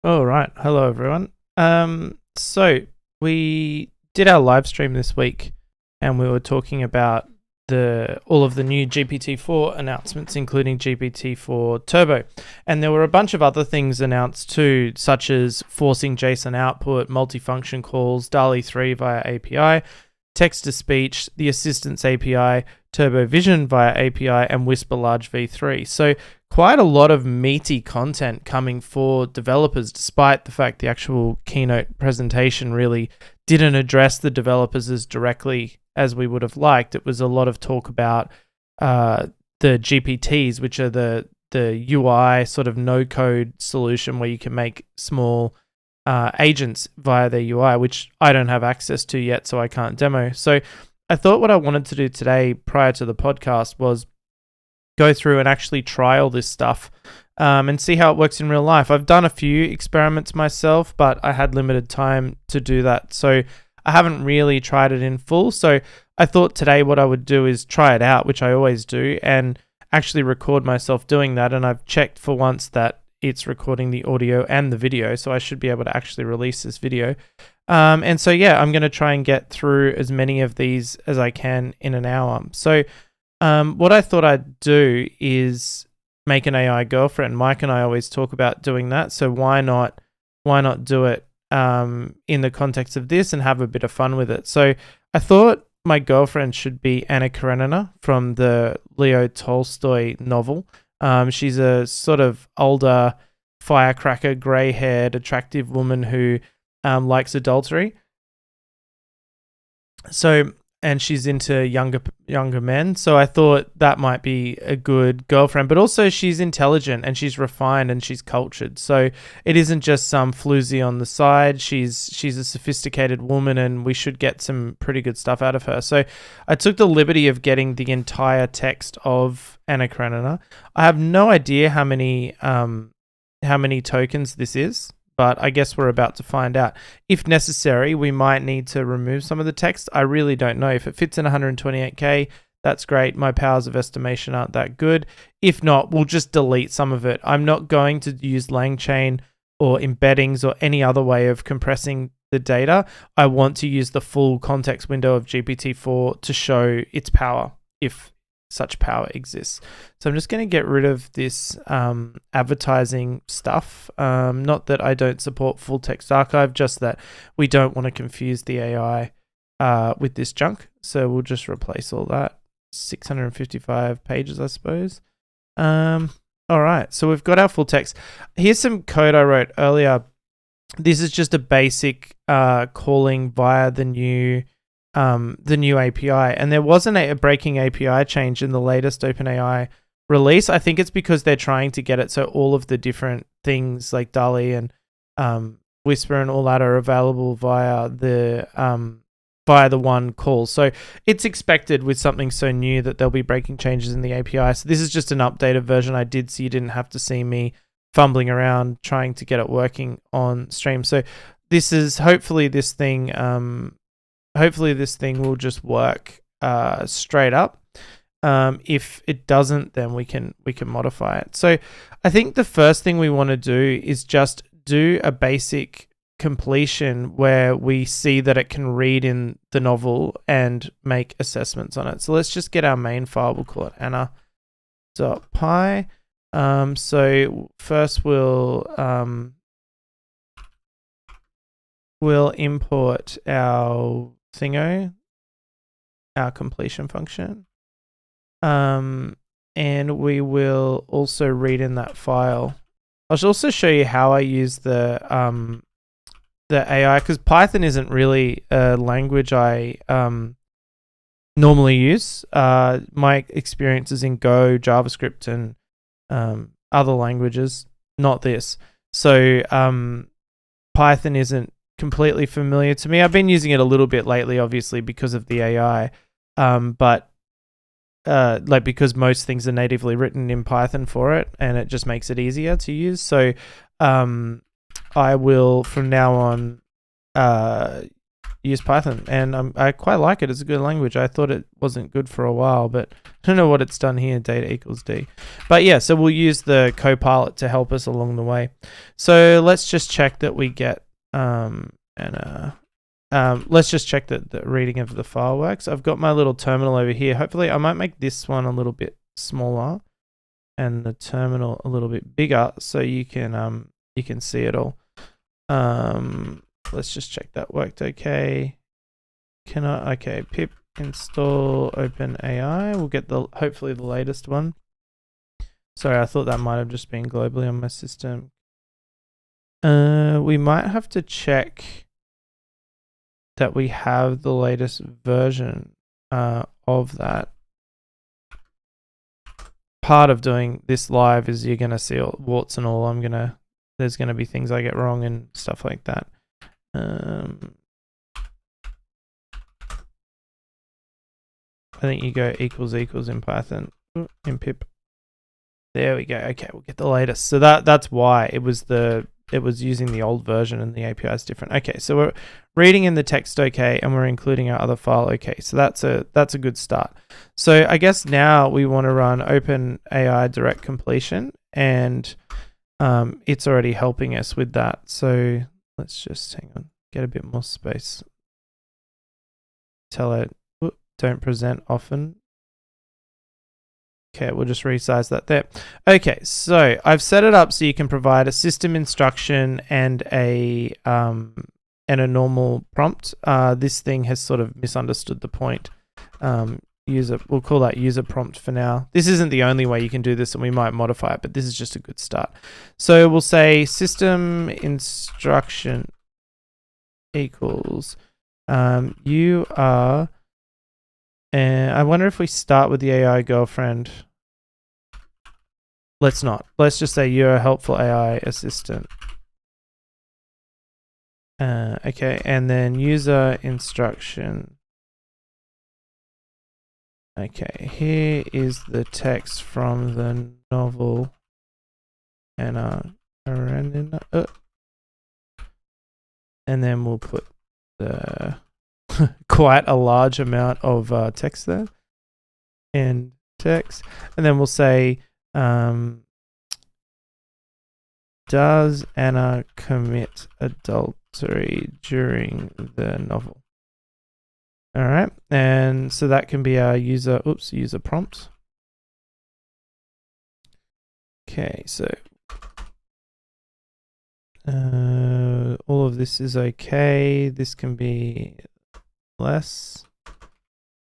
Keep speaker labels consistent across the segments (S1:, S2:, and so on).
S1: All right. Hello, everyone. So we did our live stream this week, and we were talking about all of the new GPT-4 announcements, including GPT-4 Turbo, and there were a bunch of other things announced too, such as forcing JSON output, multifunction calls, DALL-E 3 via API, text-to-speech, the Assistants API, Turbo Vision via API, and Whisper Large v3. So quite a lot of meaty content coming for developers, despite the fact the actual keynote presentation really didn't address the developers as directly as we would have liked. It was a lot of talk about the GPTs, which are the UI sort of no-code solution where you can make small agents via their UI, which I don't have access to yet, so I can't demo. So I thought what I wanted to do today prior to the podcast was go through and actually try all this stuff and see how it works in real life. I've done a few experiments myself, but I had limited time to do that. So I haven't really tried it in full. So I thought today what I would do is try it out, which I always do, and actually record myself doing that. And I've checked for once that it's recording the audio and the video, so I should be able to actually release this video. And so, yeah, I'm going to try and get through as many of these as I can in an hour. So what I thought I'd do is make an AI girlfriend. Mike and I always talk about doing that, so why not do it in the context of this and have a bit of fun with it. So I thought my girlfriend should be Anna Karenina from the Leo Tolstoy novel. She's a sort of older, firecracker, grey-haired, attractive woman who likes adultery. So, and she's into younger men. So I thought that might be a good girlfriend. But also she's intelligent and she's refined and she's cultured. So it isn't just some floozy on the side. She's a sophisticated woman, and we should get some pretty good stuff out of her. So I took the liberty of getting the entire text of Anna Karenina. I have no idea how many tokens this is, but I guess we're about to find out. If necessary, we might need to remove some of the text. I really don't know. If it fits in 128K, that's great. My powers of estimation aren't that good. If not, we'll just delete some of it. I'm not going to use LangChain or embeddings or any other way of compressing the data. I want to use the full context window of GPT-4 to show its power, if such power exists. So I'm just going to get rid of this advertising stuff. Not that I don't support full text archive, just that we don't want to confuse the AI with this junk. So we'll just replace all that. 655 pages, I suppose. All right, so we've got our full text. Here's some code I wrote earlier. This is just a basic calling via the new API, and there wasn't a breaking API change in the latest OpenAI release. I think it's because they're trying to get it so all of the different things like DALL-E and Whisper and all that are available via the one call. So it's expected with something so new that there'll be breaking changes in the API. So this is just an updated version I did, so you didn't have to see me fumbling around trying to get it working on stream. So this is hopefully this thing will just work straight up. If it doesn't, then we can modify it. So I think the first thing we want to do is just do a basic completion where we see that it can read in the novel and make assessments on it. So let's just get our main file. We'll call it anna.py. So first we'll import our thingo, our completion function, and we will also read in that file. I'll also show you how I use the AI, because Python isn't really a language I normally use. My experience is in Go, JavaScript, and other languages, not this. So Python isn't completely familiar to me. I've been using it a little bit lately, obviously, because of the AI, but because most things are natively written in Python for it, and it just makes it easier to use. So I will, from now on, use Python, and I quite like it. It's a good language. I thought it wasn't good for a while, but I don't know what it's done here, data equals D. But yeah, so we'll use the Copilot to help us along the way. So let's just check that we get, let's just check that the reading of the file works. I've got my little terminal over here. Hopefully I might make this one a little bit smaller and the terminal a little bit bigger so you can see it all. Let's just check that worked okay. Okay, pip install OpenAI. We'll get hopefully the latest one. Sorry, I thought that might have just been globally on my system. We might have to check that we have the latest version of that. Part of doing this live is you're gonna see warts and all. There's gonna be things I get wrong and stuff like that. I think you go equals in Python in pip. There we go. Okay, we'll get the latest. So that's why it was using the old version and the API is different. Okay, so we're reading in the text okay, and we're including our other file okay. So that's a good start. So I guess now we want to run OpenAI direct completion, and it's already helping us with that. So let's just hang on, get a bit more space. Tell it don't present often. Okay, we'll just resize that there. Okay, so I've set it up so you can provide a system instruction and a normal prompt. This thing has sort of misunderstood the point. We'll call that user prompt for now. This isn't the only way you can do this, and we might modify it, but this is just a good start. So we'll say system instruction equals you are. And I wonder if we start with the AI girlfriend. Let's not. Let's just say you're a helpful AI assistant. Okay, and then user instruction. Okay, here is the text from the novel Anna Karenina. And then we'll put the quite a large amount of text there, and text, and then we'll say does Anna commit adultery during the novel? All right, and so that can be our user prompt. Okay, so all of this is okay. This can be less.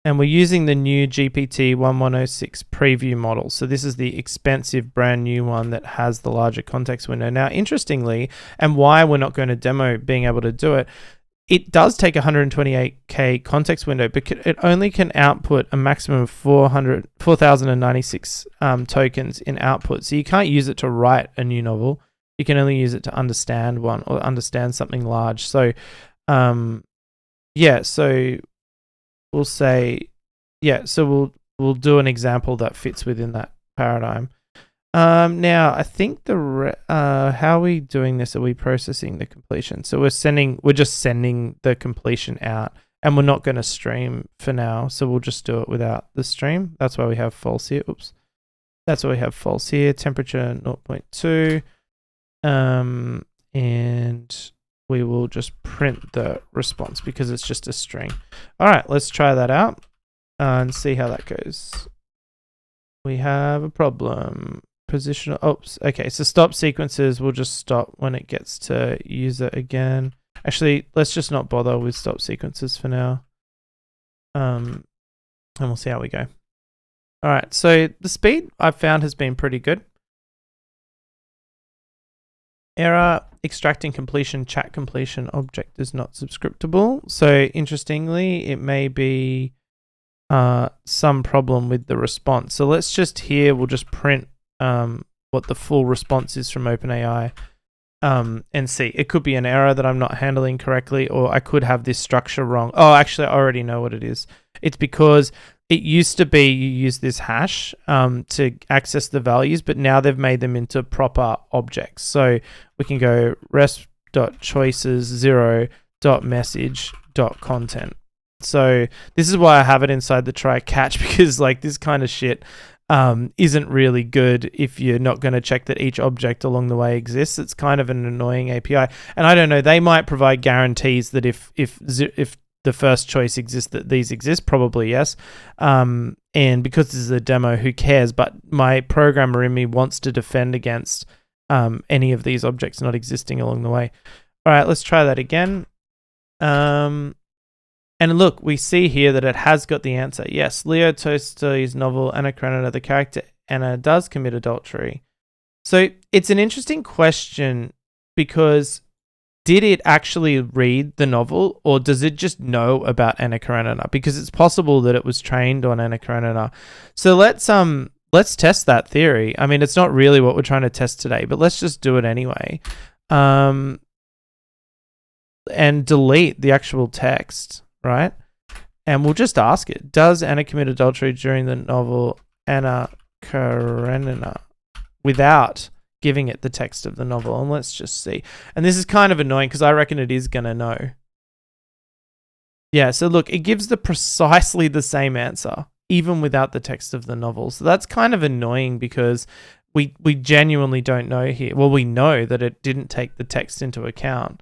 S1: And we're using the new GPT-1106 preview model. So this is the expensive brand new one that has the larger context window. Now, interestingly, and why we're not going to demo being able to do it, it does take 128K context window, but it only can output a maximum of 4,096 tokens in output. So you can't use it to write a new novel. You can only use it to understand one or understand something large. So, yeah, so we'll say, yeah, so we'll do an example that fits within that paradigm. Now, I think how are we doing this? Are we processing the completion? So we're just sending the completion out, and we're not going to stream for now. So we'll just do it without the stream. That's why we have false here. Oops. That's why we have false here. Temperature 0.2. And we will just print the response because it's just a string. All right, let's try that out and see how that goes. We have a problem. Positional. Oops. Okay, so stop sequences. We'll just stop when it gets to user again. Actually, let's just not bother with stop sequences for now. And we'll see how we go. All right, so the speed I've found has been pretty good. Error, extracting completion, chat completion object is not subscriptable. So interestingly, it may be some problem with the response. So let's just we'll just print what the full response is from OpenAI and see. It could be an error that I'm not handling correctly, or I could have this structure wrong. Oh, actually, I already know what it is. It's because it used to be you use this hash to access the values, but now they've made them into proper objects. So we can go rest.choices0.message new.content. So this is why I have it inside the try catch, because like this kind of shit isn't really good if you're not going to check that each object along the way exists. It's kind of an annoying API. And I don't know, they might provide guarantees that if the first choice exists, that these exist, probably yes. And because this is a demo, who cares? But my programmer in me wants to defend against any of these objects not existing along the way. All right, let's try that again. And look, we see here that it has got the answer. Yes, Leo Tolstoy's novel Anna Karenina, the character Anna does commit adultery. So it's an interesting question, because did it actually read the novel, or does it just know about Anna Karenina? Because it's possible that it was trained on Anna Karenina. So let's test that theory. I mean, it's not really what we're trying to test today, but let's just do it anyway. And delete the actual text. Right? And we'll just ask it, does Anna commit adultery during the novel Anna Karenina, without giving it the text of the novel? And let's just see. And this is kind of annoying because I reckon it is going to know. Yeah, so look, it gives precisely the same answer, even without the text of the novel. So that's kind of annoying, because we genuinely don't know here. Well, we know that it didn't take the text into account.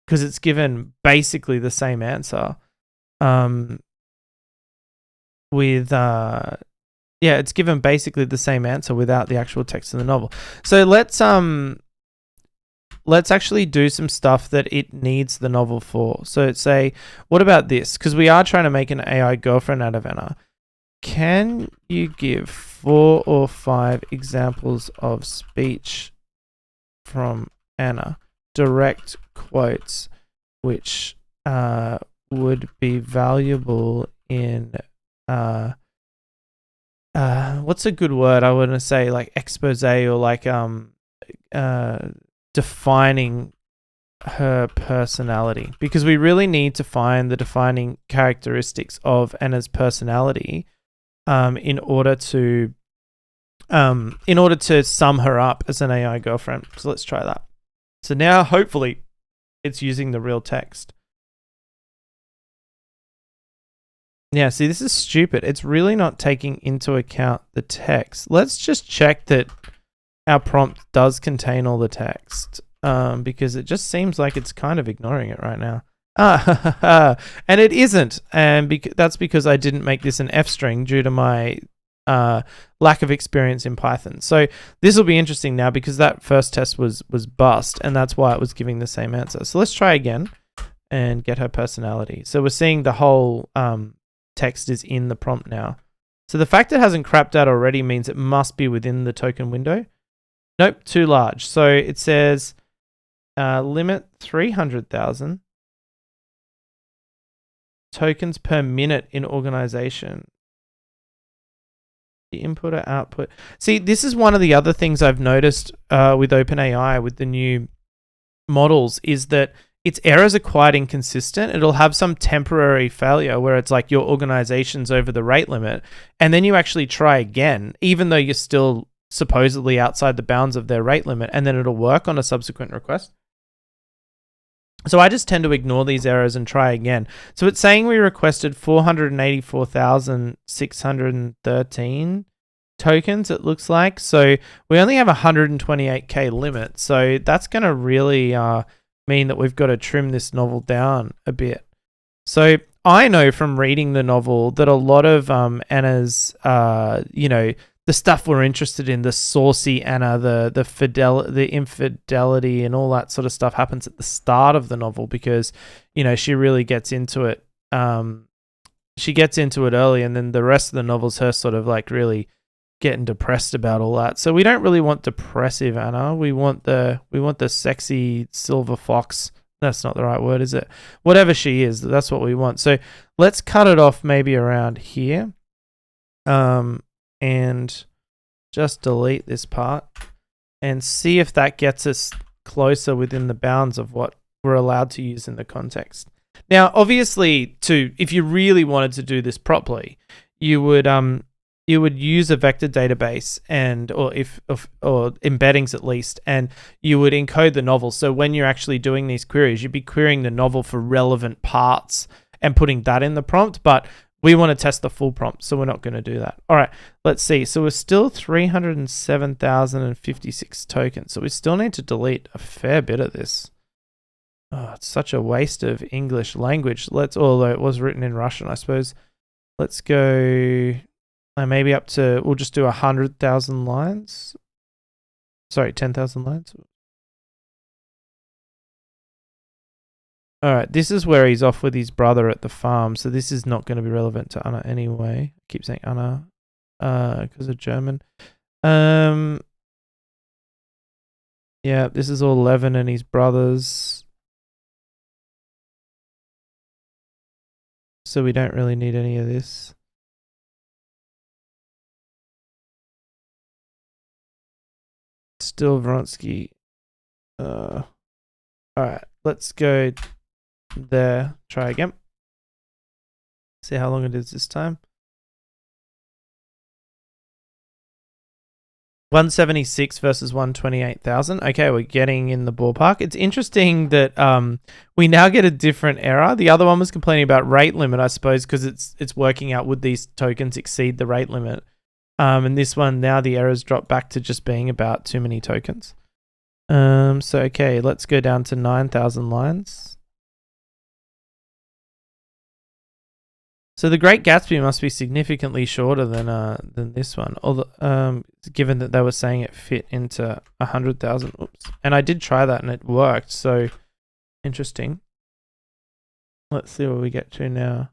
S1: Because it's given basically the same answer it's given basically the same answer without the actual text of the novel. So let's actually do some stuff that it needs the novel for. So say, what about this? Because we are trying to make an AI girlfriend out of Anna. Can you give 4 or 5 examples of speech from Anna? Direct quotes which would be valuable in what's a good word? I want to say like expose, or like defining her personality, because we really need to find the defining characteristics of Anna's personality in order to sum her up as an AI girlfriend. So let's try that. So now, hopefully, it's using the real text. Yeah, see, this is stupid. It's really not taking into account the text. Let's just check that our prompt does contain all the text, because it just seems like it's kind of ignoring it right now. And it isn't. And that's because I didn't make this an F string due to my lack of experience in Python. So this will be interesting now, because that first test was bust, and that's why it was giving the same answer. So let's try again and get her personality. So we're seeing the whole text is in the prompt now. So the fact it hasn't crapped out already means it must be within the token window. Nope, too large. So it says limit 300,000 tokens per minute in organization. The input or output. See, this is one of the other things I've noticed with OpenAI, with the new models, is that its errors are quite inconsistent. It'll have some temporary failure where it's like your organization's over the rate limit, and then you actually try again, even though you're still supposedly outside the bounds of their rate limit, and then it'll work on a subsequent request. So I just tend to ignore these errors and try again. So it's saying we requested 484,613 tokens, it looks like. So we only have 128k limit. So that's going to really mean that we've got to trim this novel down a bit. So I know from reading the novel that a lot of Anna's, the stuff we're interested in, the saucy Anna, the infidelity and all that sort of stuff happens at the start of the novel, because, she really gets into it. She gets into it early, and then the rest of the novel's her sort of like really getting depressed about all that. So we don't really want depressive Anna. We want the sexy silver fox. That's not the right word, is it? Whatever she is, that's what we want. So let's cut it off maybe around here. And just delete this part and see if that gets us closer within the bounds of what we're allowed to use in the context. Now, obviously, if you really wanted to do this properly, you would you would use a vector database or embeddings at least, and you would encode the novel. So when you're actually doing these queries, you'd be querying the novel for relevant parts and putting that in the prompt. But we want to test the full prompt, so we're not going to do that. All right, let's see. So we're still 307,056 tokens. So we still need to delete a fair bit of this. Oh, it's such a waste of English language. Although it was written in Russian, I suppose. Let's go maybe up to, we'll just do 100,000 lines. Sorry, 10,000 lines. All right, this is where he's off with his brother at the farm. So this is not going to be relevant to Anna anyway. I keep saying Anna because of German. Yeah, this is all Levin and his brothers. So we don't really need any of this. Still Vronsky. All right, let's go there. Try again. See how long it is this time. 176 versus 128,000. Okay, we're getting in the ballpark. It's interesting that we now get a different error. The other one was complaining about rate limit, I suppose, because it's working out would these tokens exceed the rate limit. And this one now the errors drop back to just being about too many tokens. So okay, let's go down to 9,000 lines. So the Great Gatsby must be significantly shorter than this one, although given that they were saying it fit into 100,000. Oops, and I did try that and it worked. So interesting. Let's see what we get to now.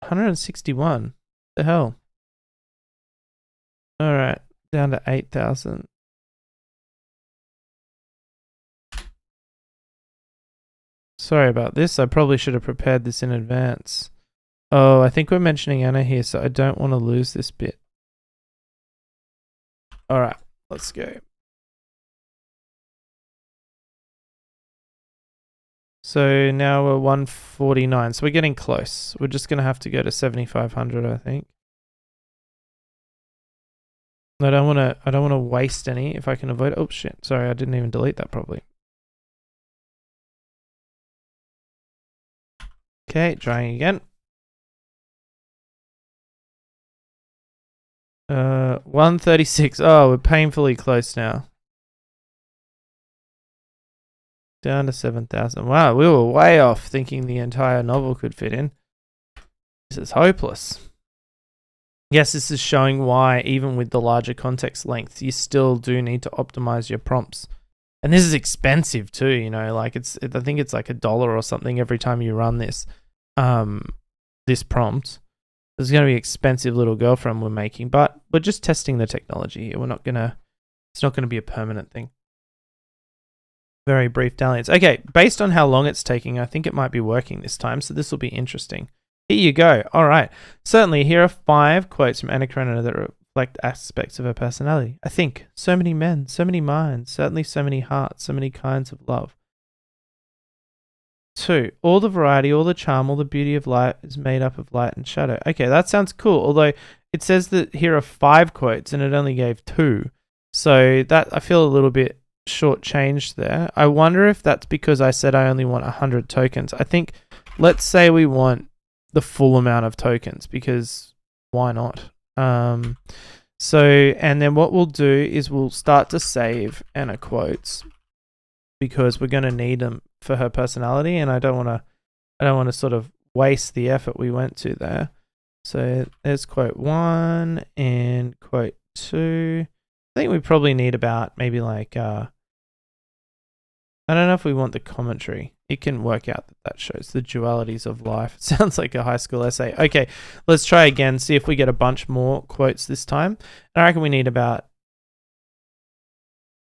S1: 161. The hell. All right, down to 8,000. Sorry about this. I probably should have prepared this in advance. Oh, I think we're mentioning Anna here, so I don't want to lose this bit. All right, let's go. So now we're 149. So we're getting close. We're just going to have to go to 7,500, I think. I don't want to waste any if I can avoid it. Oh shit. Sorry, I didn't even delete that properly. Okay, trying again. 136. Oh, we're painfully close now. Down to 7,000. Wow, we were way off thinking the entire novel could fit in. This is hopeless. Yes, this is showing why, even with the larger context length, you still do need to optimize your prompts. And this is expensive too, you know, like I think it's like $1 or something every time you run this this prompt. There's going to be an expensive little girlfriend we're making, but we're just testing the technology here. It's not going to be a permanent thing. Very brief dalliance. Okay, based on how long it's taking, I think it might be working this time, so this will be interesting. Here you go. All right. Certainly, here are 5 quotes from Anna Karenina that reflect aspects of her personality. I think so many men, so many minds, certainly so many hearts, so many kinds of love. 2, all the variety, all the charm, all the beauty of light is made up of light and shadow. Okay, that sounds cool. Although it says that here are 5 quotes and it only gave 2. So that I feel a little bit shortchanged there. I wonder if that's because I said I only want 100 tokens. I think, let's say we want the full amount of tokens, because why not? So, and then what we'll do is we'll start to save Anna quotes, because we're going to need them for her personality, and I don't want to sort of waste the effort we went to there. So there's quote 1 and quote 2. I think we probably need about maybe like I don't know if we want the commentary. It can work out that shows the dualities of life. It sounds like a high school essay. Okay, let's try again, see if we get a bunch more quotes this time. And I reckon we need about...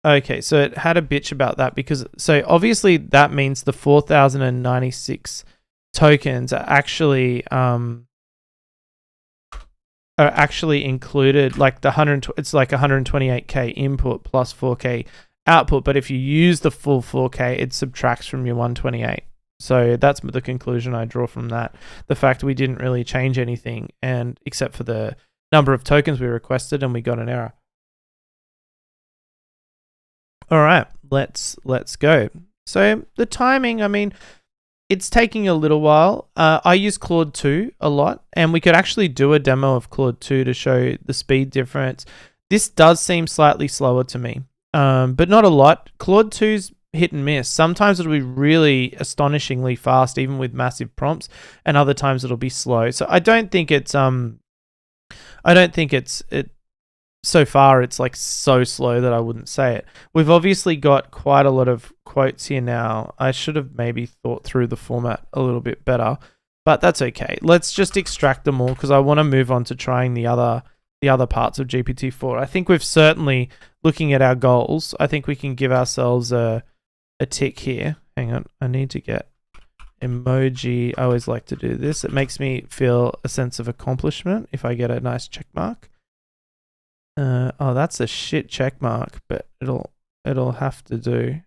S1: Okay, so it had a bitch about that because... So obviously that means the 4,096 tokens are actually included, like the 100... It's like 128k input plus 4k output, but if you use the full 4k, it subtracts from your 128. So that's the conclusion I draw from that. The fact we didn't really change anything, and except for the number of tokens we requested, and we got an error. All right, let's go. So the timing, I mean, it's taking a little while. I use Claude 2 a lot, and we could actually do a demo of Claude 2 to show the speed difference. This does seem slightly slower to me, but not a lot. Claude 2's hit and miss. Sometimes it'll be really astonishingly fast, even with massive prompts, and other times it'll be slow. So I don't think it's so far it's like so slow that I wouldn't say it. We've obviously got quite a lot of quotes here now. I should have maybe thought through the format a little bit better, but that's okay. Let's just extract them all because I want to move on to trying the other parts of GPT-4. I think we've certainly, looking at our goals, I think we can give ourselves a tick here. Hang on, I need to get emoji. I always like to do this. It makes me feel a sense of accomplishment if I get a nice check mark. Oh, that's a shit check mark, but it'll have to do.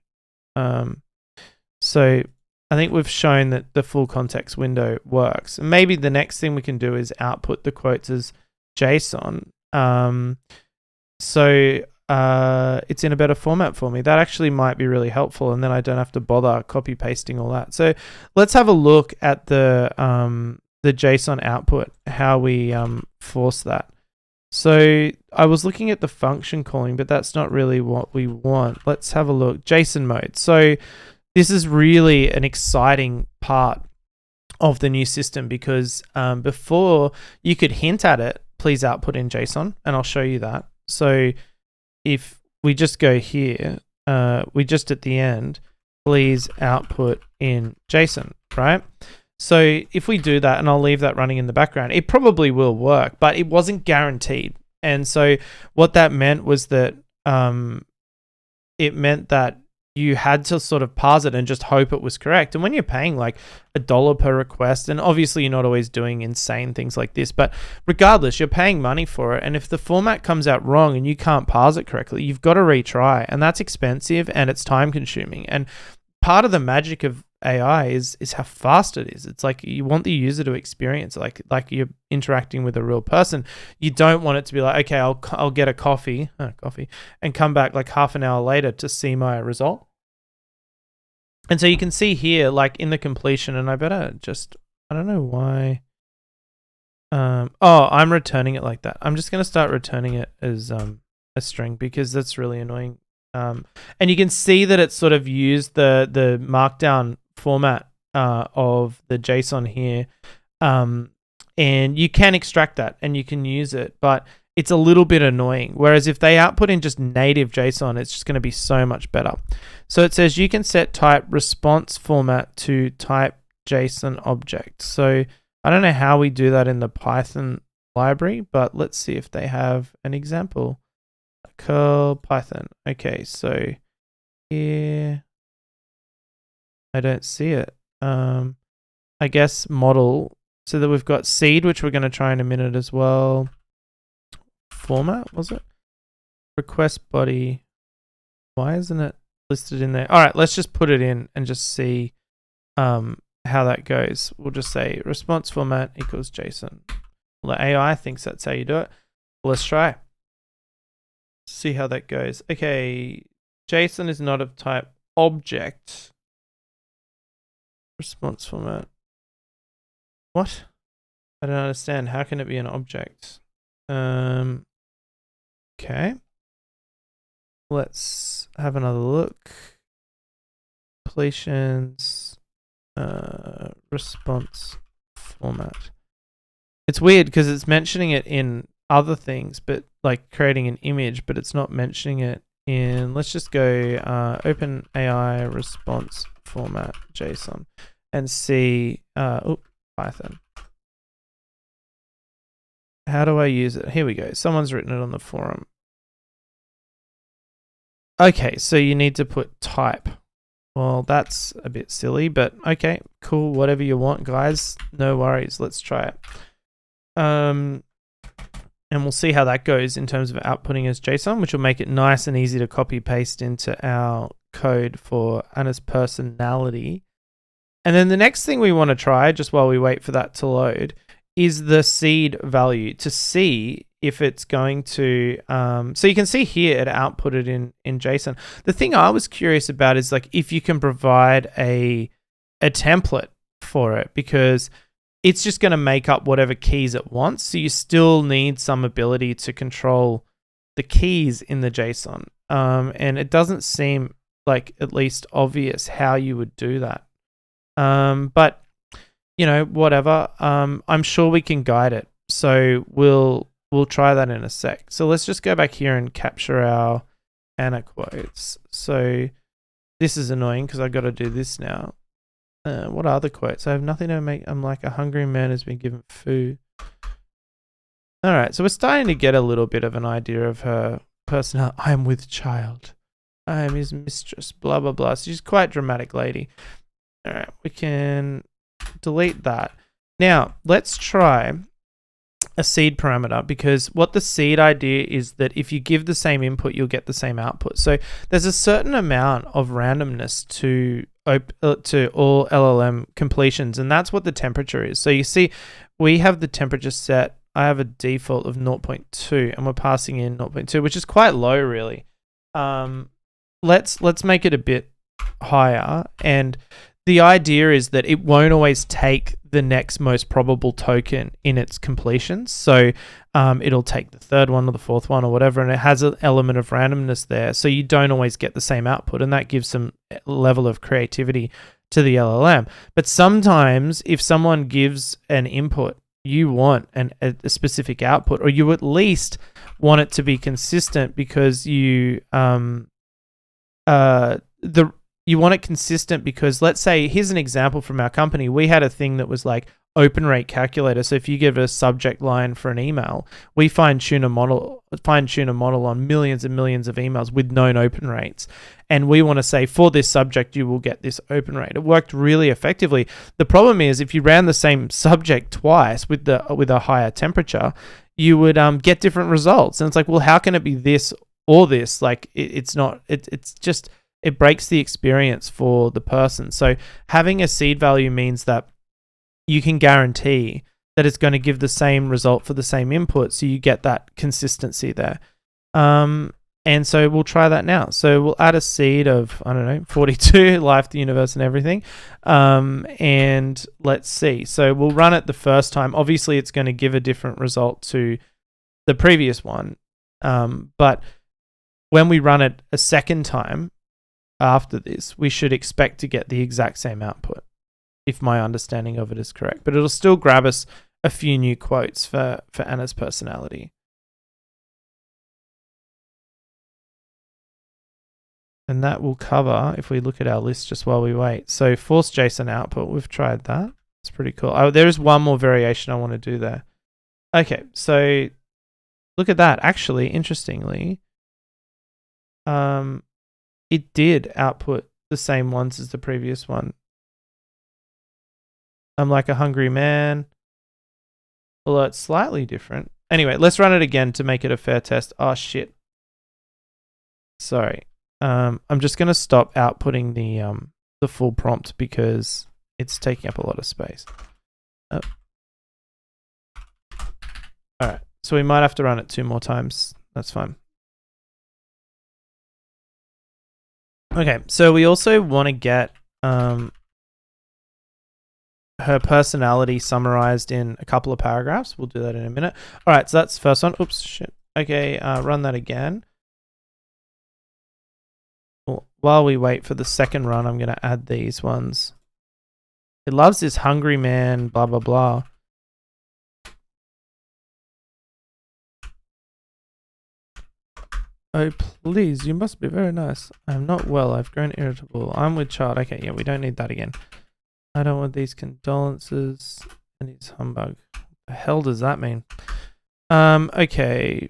S1: So I think we've shown that the full context window works. And maybe the next thing we can do is output the quotes as JSON. So it's in a better format for me. That actually might be really helpful, and then I don't have to bother copy pasting all that. So let's have a look at the JSON output, how we force that. So I was looking at the function calling, but that's not really what we want. Let's have a look. JSON mode. So this is really an exciting part of the new system because before you could hint at it, please output in JSON, and I'll show you that. So if we just go here, we just at the end, please output in JSON, right? So if we do that, and I'll leave that running in the background, it probably will work, but it wasn't guaranteed. And so what that meant was that it meant that you had to sort of parse it and just hope it was correct. And when you're paying like $1 per request, and obviously you're not always doing insane things like this, but regardless, you're paying money for it. And if the format comes out wrong and you can't parse it correctly, you've got to retry, and that's expensive and it's time consuming. And part of the magic of AI is how fast it is. It's like you want the user to experience like you're interacting with a real person. You don't want it to be like, okay, I'll get a coffee and come back like half an hour later to see my result. And so you can see here, like in the completion, and I don't know why. I'm returning it like that. I'm just going to start returning it as a string because that's really annoying. And you can see that it's sort of used the markdown format of the JSON here, and you can extract that and you can use it, but it's a little bit annoying. Whereas if they output in just native JSON, it's just going to be so much better. So it says you can set type response format to type JSON object. So I don't know how we do that in the Python library, but let's see if they have an example. Curl Python. Okay, so here I don't see it. I guess model. So that we've got seed, which we're going to try in a minute as well. Format, was it? Request body. Why isn't it listed in there? All right, let's just put it in and just see how that goes. We'll just say response format equals JSON. Well, the AI thinks that's how you do it. Let's try. See how that goes. Okay, JSON is not of type object. Response format. What? I don't understand. How can it be an object? Okay. Let's have another look. Completions. Response format. It's weird because it's mentioning it in other things, but like creating an image, but it's not mentioning it in, let's just go OpenAI response format JSON and see, Python. How do I use it? Here we go. Someone's written it on the forum. Okay, so you need to put type. Well, that's a bit silly, but okay, cool. Whatever you want, guys. No worries. Let's try it. And we'll see how that goes in terms of outputting as JSON, which will make it nice and easy to copy paste into our code for Anna's personality. And then the next thing we want to try, just while we wait for that to load, is the seed value to see if it's going to, so you can see here it outputted in JSON. The thing I was curious about is like if you can provide a template for it, because it's just going to make up whatever keys it wants. So you still need some ability to control the keys in the JSON. And it doesn't seem like at least obvious how you would do that. But you know, whatever. I'm sure we can guide it. So we'll try that in a sec. So let's just go back here and capture our Anna quotes. So this is annoying because I've got to do this now. What are the quotes? I have nothing to make. I'm like a hungry man has been given food. All right, so we're starting to get a little bit of an idea of her personality. I am with child. I am his mistress. Blah blah blah. So she's quite a dramatic lady. All right, we can delete that. Now let's try a seed parameter, because what the seed idea is that if you give the same input, you'll get the same output. So there's a certain amount of randomness to all LLM completions, and that's what the temperature is. So you see, we have the temperature set. I have a default of 0.2, and we're passing in 0.2, which is quite low, really. Let's make it a bit higher, and the idea is that it won't always take the next most probable token in its completions. So it'll take the third one or the fourth one or whatever, and it has an element of randomness there. So you don't always get the same output, and that gives some level of creativity to the LLM. But sometimes if someone gives an input, you want a specific output, or you at least want it to be consistent, because you want it consistent because, let's say, here's an example from our company. We had a thing that was like open rate calculator. So if you give it a subject line for an email, we fine tune a model on millions and millions of emails with known open rates. And we want to say, for this subject, you will get this open rate. It worked really effectively. The problem is, if you ran the same subject twice with a higher temperature, you would get different results. And it's like, well, how can it be this or this? Like it's not. It's just. It breaks the experience for the person. So having a seed value means that you can guarantee that it's going to give the same result for the same input, so you get that consistency there. And so we'll try that now. So we'll add a seed of, I don't know, 42, life, the universe, and everything. And let's see. So we'll run it the first time. Obviously, it's going to give a different result to the previous one. But when we run it a second time, after this, we should expect to get the exact same output, if my understanding of it is correct. But it'll still grab us a few new quotes for Anna's personality. And that will cover, if we look at our list just while we wait. So force JSON output, we've tried that. It's pretty cool. Oh, there is one more variation I want to do there. Okay, so look at that. Actually, interestingly, it did output the same ones as the previous one. I'm like a hungry man, although it's slightly different. Anyway, let's run it again to make it a fair test. Oh, shit. Sorry. I'm just going to stop outputting the full prompt because it's taking up a lot of space. Oh. All right. So we might have to run it 2 more times. That's fine. Okay, so we also want to get her personality summarized in a couple of paragraphs. We'll do that in a minute. All right, so that's the first one. Oops, shit. Okay, run that again. Well, while we wait for the second run, I'm going to add these ones. It loves this hungry man, blah, blah, blah. Oh, please, you must be very nice. I am not well. I've grown irritable. I'm with child. Okay, yeah, we don't need that again. I don't want these condolences. I need humbug. What the hell does that mean? Okay.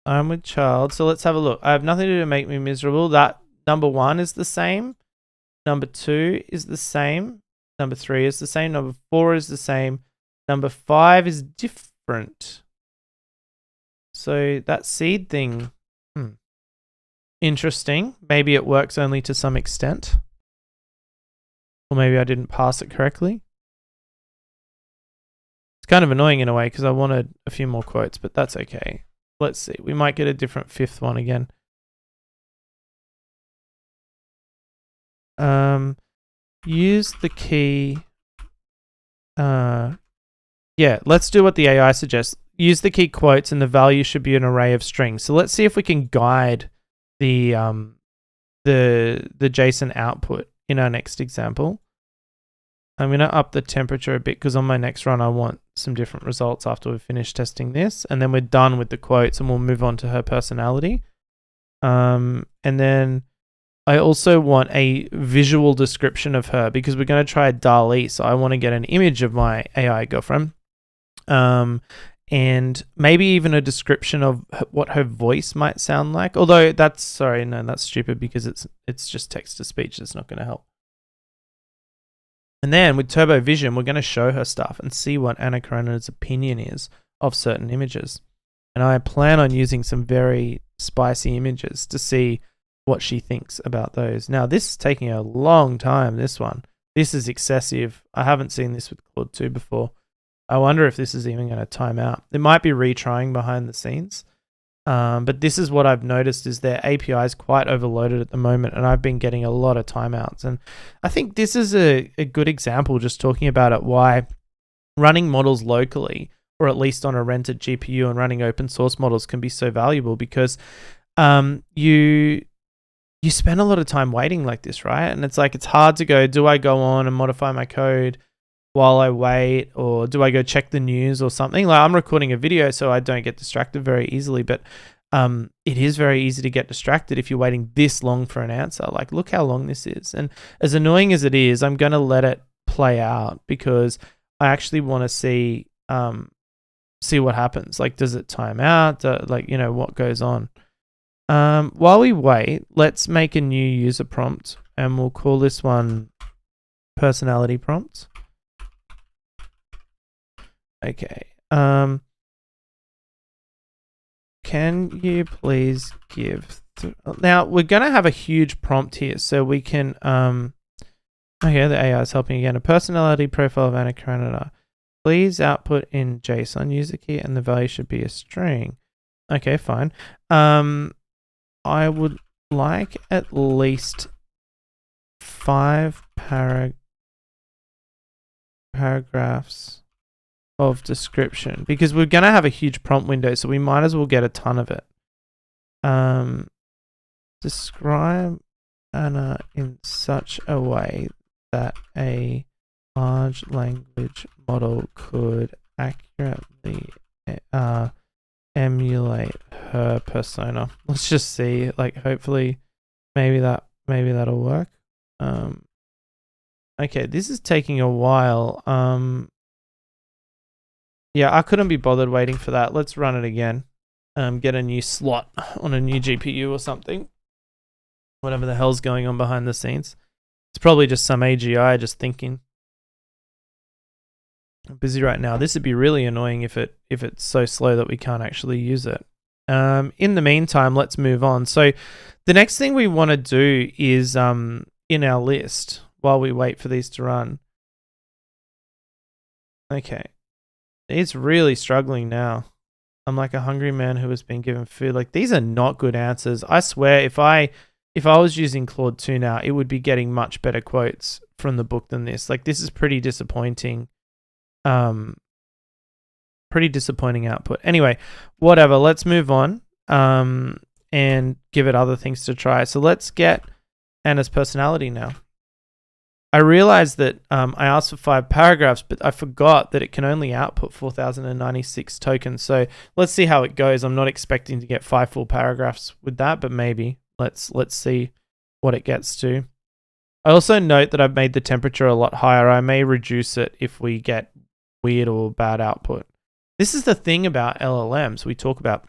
S1: I'm with child. So let's have a look. I have nothing to do to make me miserable. That number 1 is the same. Number 2 is the same. Number 3 is the same. Number 4 is the same. Number 5 is different. So that seed thing, interesting. Maybe it works only to some extent. Or maybe I didn't pass it correctly. It's kind of annoying in a way because I wanted a few more quotes, but that's okay. Let's see. We might get a different fifth one again. Use the key. Yeah, let's do what the AI suggests. Use the key quotes and the value should be an array of strings. So let's see if we can guide the JSON output in our next example. I'm going to up the temperature a bit because on my next run I want some different results after we've finished testing this. And then we're done with the quotes and we'll move on to her personality. And then I also want a visual description of her because we're going to try DALL-E. So I want to get an image of my AI girlfriend. And maybe even a description of what her voice might sound like. Although that's stupid because it's just text to speech. It's not going to help. And then with Turbo Vision, we're going to show her stuff and see what Anna Karenina's opinion is of certain images. And I plan on using some very spicy images to see what she thinks about those. Now, this is taking a long time, this one. This is excessive. I haven't seen this with Claude 2 before. I wonder if this is even going to time out. It might be retrying behind the scenes. But this is what I've noticed is their API is quite overloaded at the moment, and I've been getting a lot of timeouts. And I think this is a good example, just talking about it, why running models locally, or at least on a rented GPU and running open source models can be so valuable because you spend a lot of time waiting like this, right? And it's like, it's hard to go, do I go on and modify my code while I wait, or do I go check the news or something? Like, I'm recording a video so I don't get distracted very easily, but it is very easy to get distracted if you're waiting this long for an answer. Like, look how long this is. And as annoying as it is, I'm going to let it play out because I actually want to see what happens. Like, does it time out? What goes on? While we wait, let's make a new user prompt and we'll call this one personality prompt. Okay. Can you please give... Now, we're going to have a huge prompt here, so we can... Okay, the AI is helping again. A personality profile of Anna Karenina. Please output in JSON, user key, and the value should be a string. Okay, fine. I would like at least 5 paragraphs of description because we're going to have a huge prompt window, so we might as well get a ton of it. Describe Anna in such a way that a large language model could accurately emulate her persona. Let's just see, like, hopefully maybe that'll work. Okay, this is taking a while. Yeah, I couldn't be bothered waiting for that. Let's run it again. Get a new slot on a new GPU or something. Whatever the hell's going on behind the scenes. It's probably just some AGI just thinking. I'm busy right now. This would be really annoying if it's so slow that we can't actually use it. In the meantime, let's move on. So the next thing we want to do is in our list while we wait for these to run. Okay. It's really struggling now. I'm like a hungry man who has been given food. Like, these are not good answers. I swear, if I was using Claude 2 now, it would be getting much better quotes from the book than this. Like, this is pretty disappointing. Pretty disappointing output. Anyway, whatever. Let's move on and give it other things to try. So let's get Anna's personality now. I realized that I asked for 5 paragraphs, but I forgot that it can only output 4,096 tokens. So let's see how it goes. I'm not expecting to get 5 full paragraphs with that, but maybe. Let's see what it gets to. I also note that I've made the temperature a lot higher. I may reduce it if we get weird or bad output. This is the thing about LLMs we talk about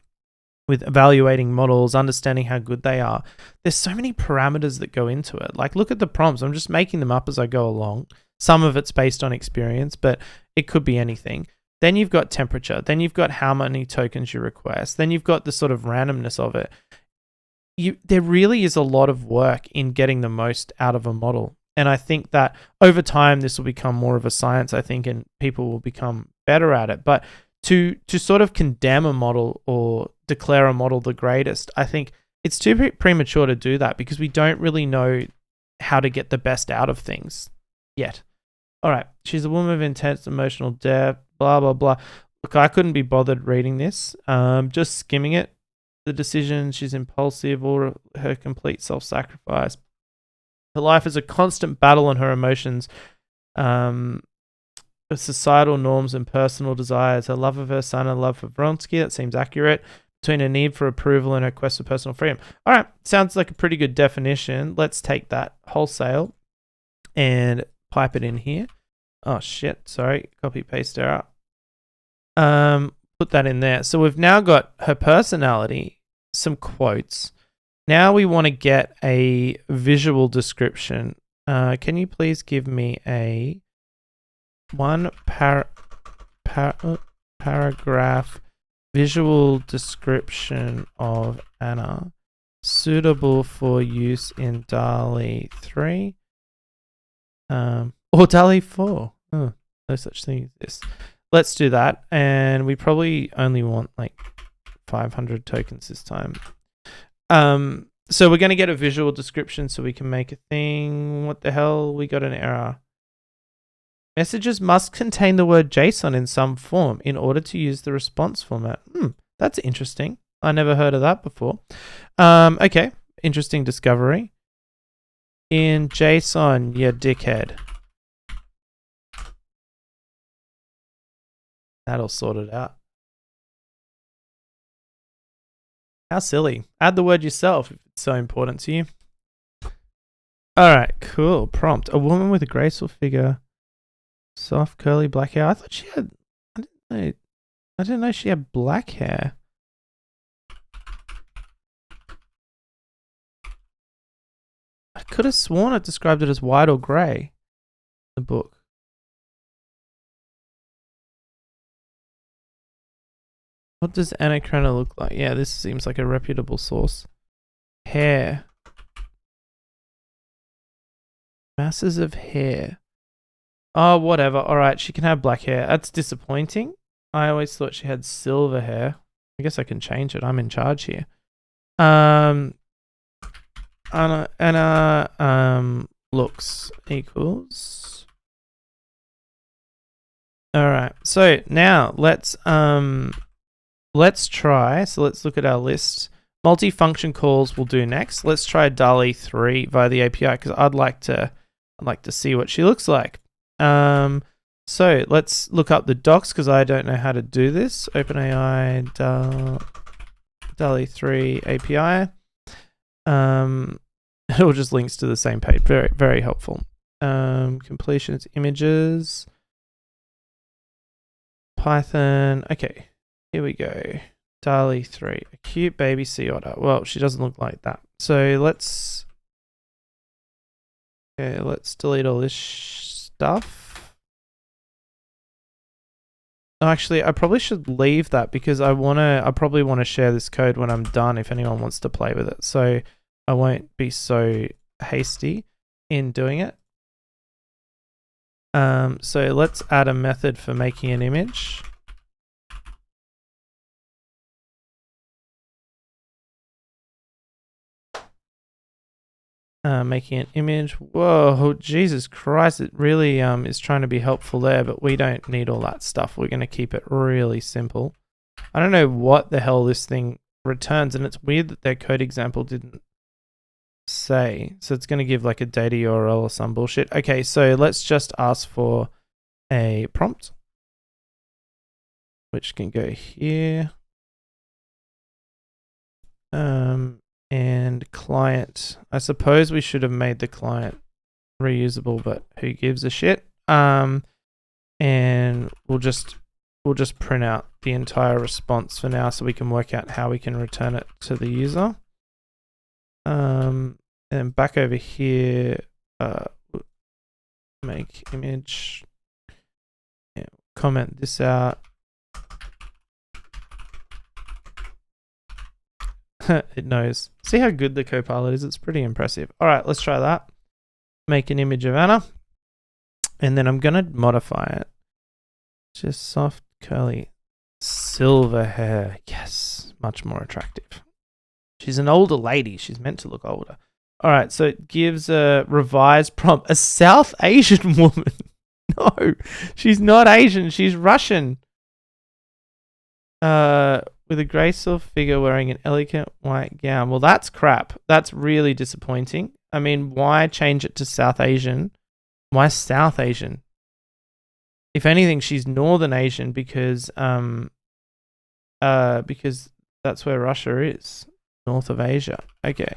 S1: with evaluating models, understanding how good they are. There's so many parameters that go into it. Like, look at the prompts. I'm just making them up as I go along. Some of it's based on experience, but it could be anything. Then you've got temperature. Then you've got how many tokens you request. Then you've got the sort of randomness of it. There really is a lot of work in getting the most out of a model. And I think that over time, this will become more of a science, I think, and people will become better at it. But to sort of condemn a model or declare a model the greatest, I think it's too premature to do that because we don't really know how to get the best out of things yet. All right. She's a woman of intense emotional depth, blah, blah, blah. Look, I couldn't be bothered reading this. Just skimming it. The decision, she's impulsive, or her complete self-sacrifice. Her life is a constant battle on her emotions, societal norms and personal desires. Her love of her son and love for Vronsky, that seems accurate, between her need for approval and her quest for personal freedom. All right, sounds like a pretty good definition. Let's take that wholesale and pipe it in here. Oh, shit, sorry, copy-paste error. Put that in there. So we've now got her personality, some quotes. Now we want to get a visual description. Can you please give me a paragraph visual description of Anna suitable for use in DALL-E 3 or DALL-E 4? Oh, no such thing as this. Let's do that. And we probably only want like 500 tokens this time. So we're going to get a visual description so we can make a thing. What the hell? We got an error. Messages must contain the word JSON in some form in order to use the response format. That's interesting. I never heard of that before. Okay. Interesting discovery. In JSON, you dickhead. That'll sort it out. How silly. Add the word yourself if it's so important to you. All right, cool. Prompt. A woman with a graceful figure, soft, curly black hair. I thought she had... I didn't know she had black hair. I could have sworn it described it as white or grey. The book. What does Anna Karenina look like? Yeah, this seems like a reputable source. Hair. Masses of hair. Oh, whatever. All right, she can have black hair. That's disappointing. I always thought she had silver hair. I guess I can change it. I'm in charge here. Anna looks equals. All right. So now let's try. So let's look at our list. Multi-function calls we'll do next. Let's try DALL-E 3 via the API because I'd like to see what she looks like. So let's look up the docs because I don't know how to do this. OpenAI DALL-E 3 API. It all just links to the same page. Very, very helpful. Completions, images, Python. Okay. Here we go. DALL-E 3. A cute baby sea otter. Well, she doesn't look like that. So let's delete all this stuff. Oh, actually, I probably should leave that because I probably want to share this code when I'm done if anyone wants to play with it. So I won't be so hasty in doing it. So let's add a method for making an image. Making an image. Whoa, Jesus Christ. It really is trying to be helpful there, but we don't need all that stuff. We're going to keep it really simple. I don't know what the hell this thing returns, and it's weird that their code example didn't say. So it's going to give like a data URL or some bullshit. Okay, so let's just ask for a prompt, which can go here. And client. I suppose we should have made the client reusable, but who gives a shit? And we'll just print out the entire response for now so we can work out how we can return it to the user. And back over here, make image, yeah, comment this out. It knows. See how good the Copilot is? It's pretty impressive. All right, let's try that. make an image of Anna. And then I'm going to modify it. Just soft, curly, silver hair. Yes, much more attractive. She's an older lady. She's meant to look older. All right, so it gives a revised prompt. A South Asian woman. No, she's not Asian. She's Russian. With a graceful figure wearing an elegant white gown. Well, that's crap. That's really disappointing. I mean, why change it to South Asian? Why South Asian? If anything, she's Northern Asian because that's where Russia is, north of Asia. Okay.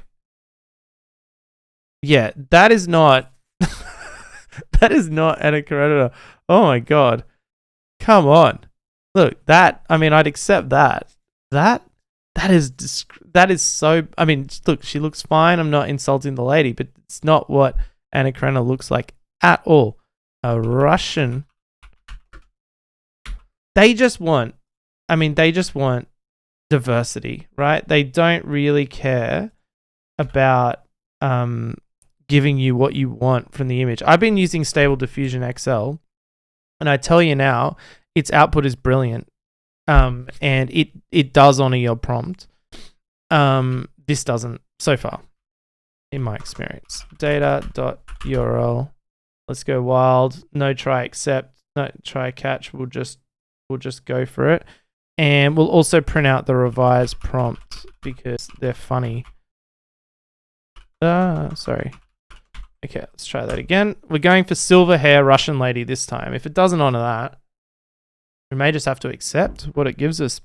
S1: Yeah, that is not that is not Anna Karenina. Oh my god. Come on. Look, I'd accept that. That is so, look, she looks fine. I'm not insulting the lady, but it's not what Anna Karenina looks like at all. A Russian. They just want diversity, right? They don't really care about giving you what you want from the image. I've been using Stable Diffusion XL, and I tell you now, its output is brilliant. And it does honor your prompt. This doesn't so far, in my experience. Data.url. Let's go wild. No try accept. No try catch. We'll just go for it. And we'll also print out the revised prompt because they're funny. Sorry. Okay, let's try that again. We're going for silver hair Russian lady this time. If it doesn't honor that, we may just have to accept what it gives us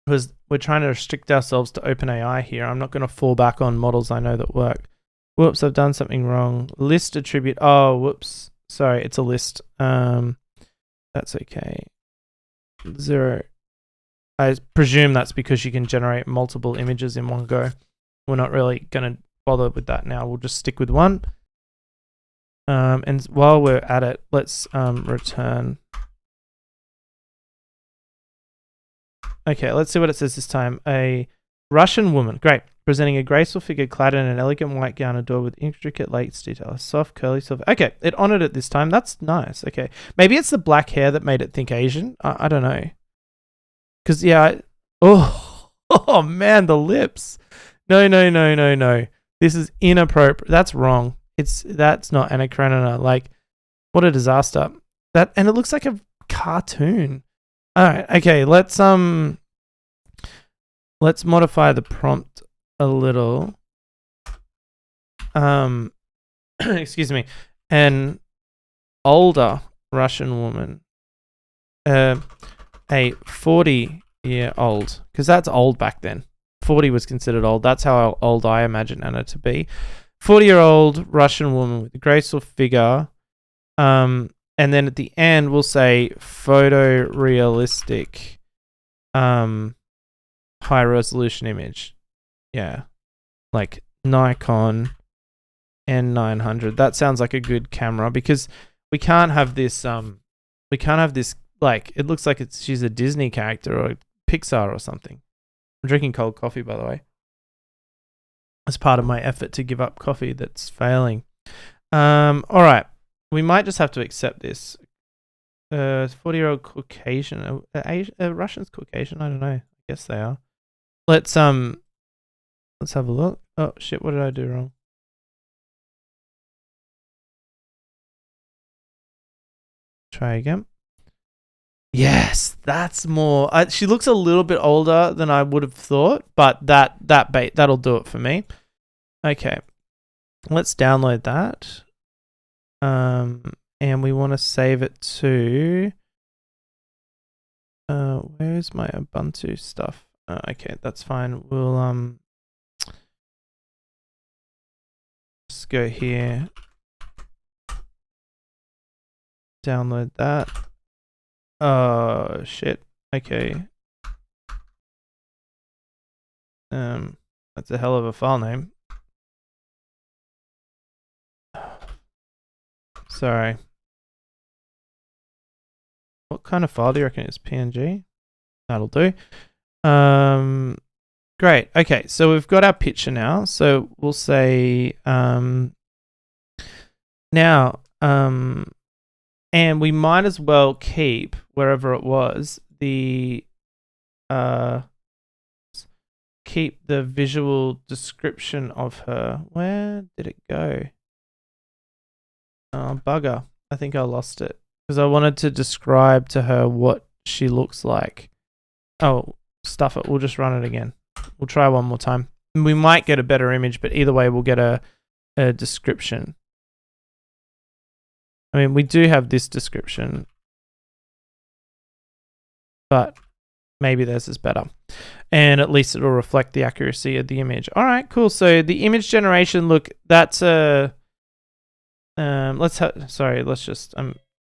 S1: because we're trying to restrict ourselves to OpenAI here. I'm not going to fall back on models I know that work. Whoops, I've done something wrong. List attribute. Oh, whoops. Sorry, it's a list. That's okay. 0. I presume that's because you can generate multiple images in one go. We're not really going to bother with that now. We'll just stick with one. And while we're at it, let's return. Okay, let's see what it says this time. A Russian woman. Great. Presenting a graceful figure clad in an elegant white gown adorned with intricate lace detail. Soft, curly silver. Okay, it honored it this time. That's nice. Okay. Maybe it's the black hair that made it think Asian. I don't know. Because, yeah. Oh, man, the lips. No. This is inappropriate. That's wrong. That's not Anna Karenina. Like, what a disaster. And it looks like a cartoon. All right. Okay. Let's modify the prompt a little. Excuse me. An older Russian woman. A 40-year-old, because that's old back then. 40 was considered old. That's how old I imagine Anna to be. 40-year-old Russian woman with a graceful figure. And then at the end, we'll say photorealistic, high-resolution image. Yeah. Like Nikon N900. That sounds like a good camera because we can't have this, like, it looks like she's a Disney character or Pixar or something. I'm drinking cold coffee, by the way. As part of my effort to give up coffee that's failing. All right. We might just have to accept this. 40-year-old Caucasian. Russians Caucasian? I don't know. I guess they are. Let's have a look. Oh shit! What did I do wrong? Try again. Yes, that's more. She looks a little bit older than I would have thought, but that'll do it for me. Okay, let's download that. And we want to save it to. Where's my Ubuntu stuff? Okay, that's fine. We'll just go here. Download that. Oh shit. Okay. That's a hell of a file name. Sorry. What kind of file do you reckon it's PNG? That'll do. Great. Okay, so we've got our picture now. So we'll say Now, and we might as well keep wherever it was keep the visual description of her. Where did it go? Oh, bugger. I think I lost it because I wanted to describe to her what she looks like. Oh, stuff it. We'll just run it again. We'll try one more time. We might get a better image, but either way, we'll get a description. I mean, we do have this description, but maybe theirs is better. And at least it'll reflect the accuracy of the image. All right, cool. So the image generation, look, that's a... I'm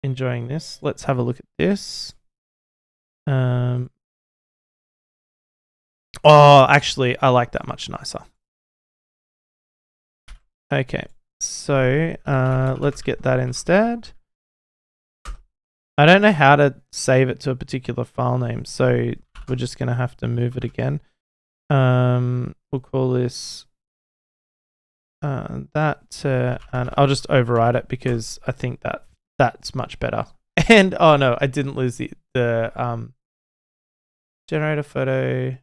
S1: enjoying this. Let's have a look at this. Oh, actually, I like that much nicer. Okay, so let's get that instead. I don't know how to save it to a particular file name, so we're just going to have to move it again. We'll call this and I'll just override it because I think that's much better. And oh no, I didn't lose the generate a photo.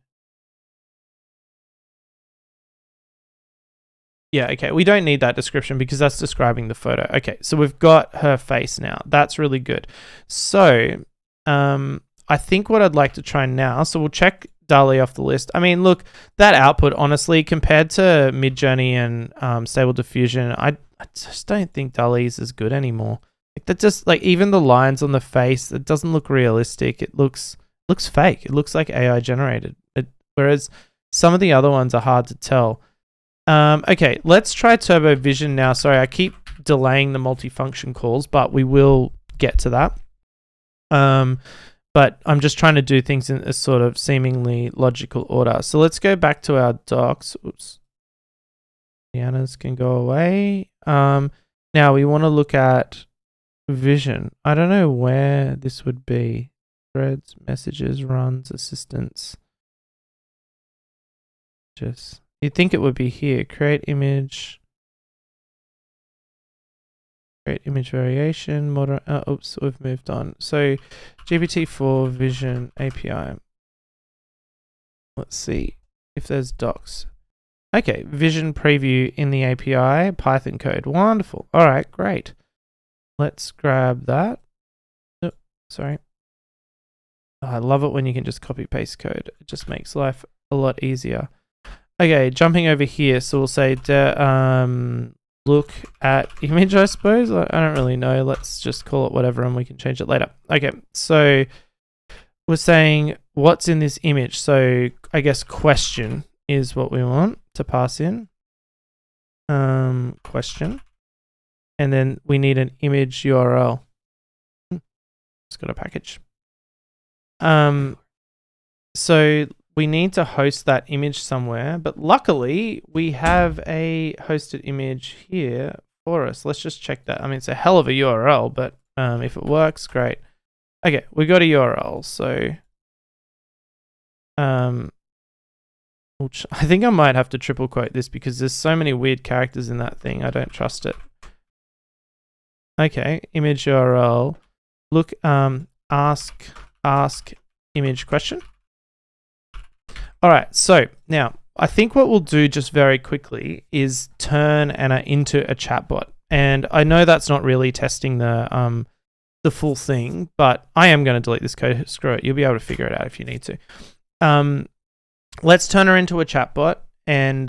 S1: Yeah, okay. We don't need that description because that's describing the photo. Okay, so we've got her face now. That's really good. So I think what I'd like to try now, so we'll check DALL-E off the list. I mean, look, that output, honestly, compared to Midjourney and Stable Diffusion, I just don't think DALL-E is as good anymore. Like that, just like even the lines on the face, it doesn't look realistic. It looks fake. It looks like AI generated. Whereas some of the other ones are hard to tell. Okay, let's try Turbo Vision now. Sorry, I keep delaying the multifunction calls, but we will get to that. But I'm just trying to do things in a sort of seemingly logical order. So let's go back to our docs. Oops. The Annas can go away. Now we want to look at vision. I don't know where this would be. Threads, messages, runs, assistants. You'd think it would be here. Create image. Create image variation. Oops, we've moved on. So GPT-4 Vision API. Let's see if there's docs. Okay, vision preview in the API, Python code. Wonderful. All right, great. Let's grab that. Oh, sorry. Oh, I love it when you can just copy paste code. It just makes life a lot easier. Okay, jumping over here. So we'll say look at image, I suppose. I don't really know. Let's just call it whatever and we can change it later. Okay, so we're saying what's in this image. So I guess question is what we want to pass in. Question. And then we need an image URL. It's got a package. So we need to host that image somewhere, but luckily we have a hosted image here for us. Let's just check that. I mean, it's a hell of a URL, but if it works, great. Okay, we got a URL. So I think I might have to triple quote this because there's so many weird characters in that thing. I don't trust it. Okay, image URL. Look, ask image question. All right, so now I think what we'll do just very quickly is turn Anna into a chatbot. And I know that's not really testing the full thing, but I am going to delete this code. Screw it. You'll be able to figure it out if you need to. Let's turn her into a chatbot and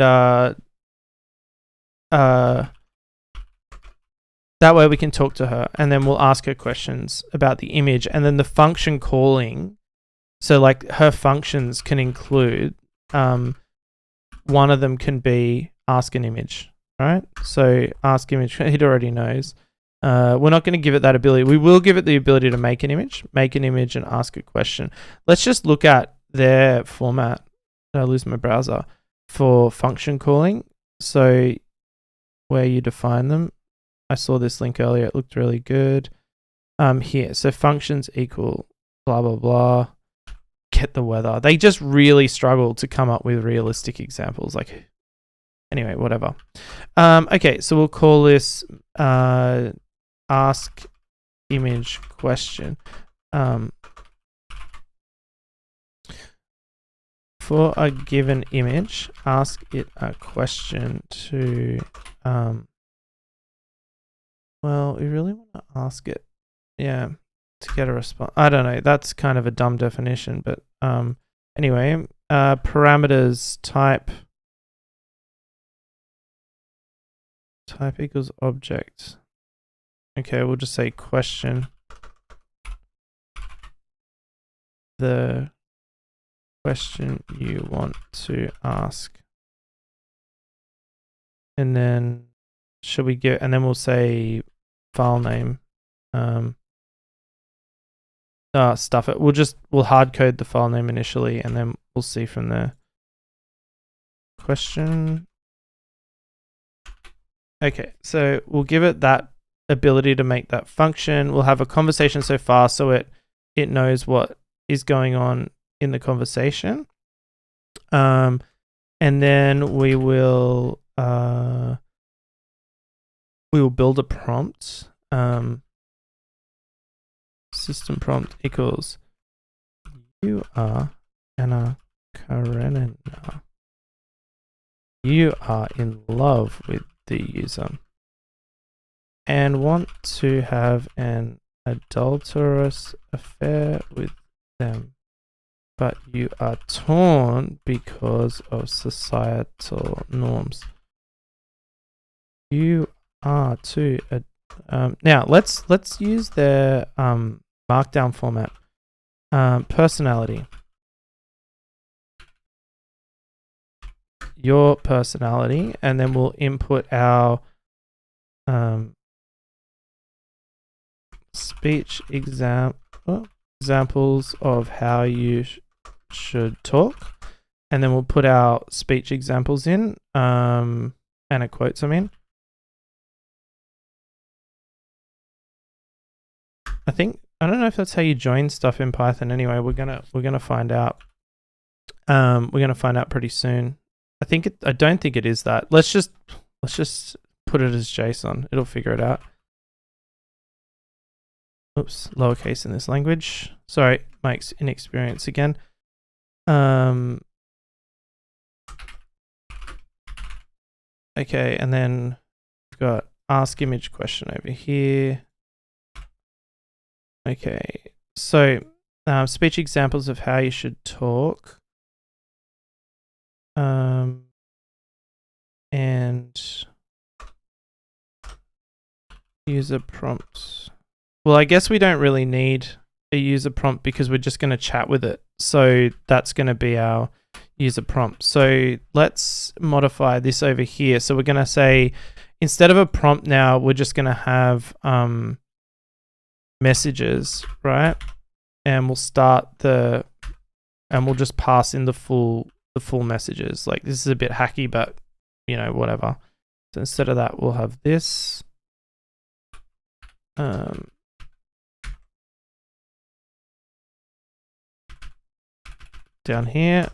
S1: that way we can talk to her and then we'll ask her questions about the image and then the function calling. So like her functions can include, one of them can be ask an image, right? So ask image, it already knows. We're not going to give it that ability. We will give it the ability to make an image and ask a question. Let's just look at their format. Did I lose my browser? For function calling. So where you define them. I saw this link earlier. It looked really good. Here. So functions equal blah, blah, blah. Get the weather. They just really struggle to come up with realistic examples. Like, anyway, whatever. Okay, so we'll call this ask image question. For a given image, ask it a question to, well, we really want to ask it, to get a response. I don't know, that's kind of a dumb definition, but anyway, parameters type equals object. Okay, we'll just say question the question you want to ask. And then should we get, and then we'll say file name, stuff it. We'll hard code the file name initially, and then we'll see from there. Question. Okay, so we'll give it that ability to make that function. We'll have a conversation so far, so it knows what is going on in the conversation. And then we will build a prompt. System prompt equals you are Anna Karenina. You are in love with the user and want to have an adulterous affair with them, but you are torn because of societal norms. You are too. Now let's use their markdown format. Personality. Your personality, and then we'll input our speech examples of how you should talk, and then we'll put our speech examples in, and a quotes, I don't know if that's how you join stuff in Python. Anyway, we're gonna find out. We're gonna find out pretty soon. I don't think it is that. Let's just put it as JSON. It'll figure it out. Oops, lowercase in this language. Sorry, my inexperience again. Okay, and then we've got ask image question over here. Okay, so speech examples of how you should talk. And user prompts. Well, I guess we don't really need a user prompt because we're just going to chat with it. So that's going to be our user prompt. So let's modify this over here. So we're going to say, instead of a prompt now, we're just going to have messages, right? And we'll we'll just pass in the full messages. Like, this is a bit hacky, but whatever. So instead of that, we'll have this. Down here.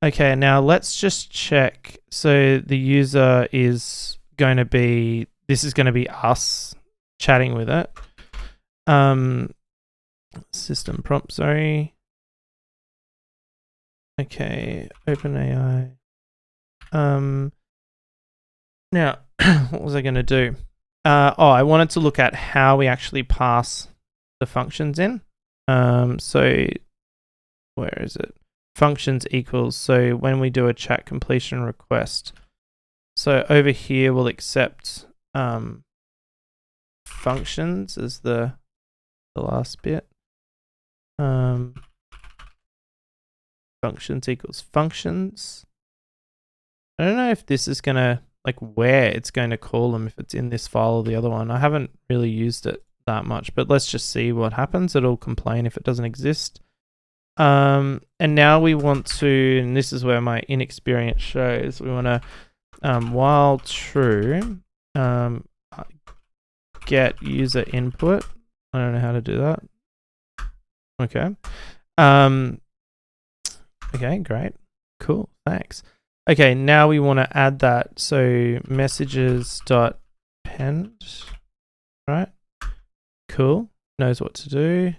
S1: Okay, now let's just check. So the user is going to be, this is going to be us chatting with it. System prompt, sorry. Okay, OpenAI. Now, what was I going to do? I wanted to look at how we actually pass the functions in. So where is it? Functions equals. So when we do a chat completion request, so over here we'll accept functions as the last bit. Functions equals functions. I don't know if this is gonna, like, where it's going to call them, if it's in this file or the other one. I haven't really used it that much, but let's just see what happens. It'll complain if it doesn't exist. And now we want to, and this is where my inexperience shows, we want to, while true, get user input. I don't know how to do that. Okay. Okay, great. Cool, thanks. Okay, now we want to add that. So messages.append. right? Cool. Knows what to do.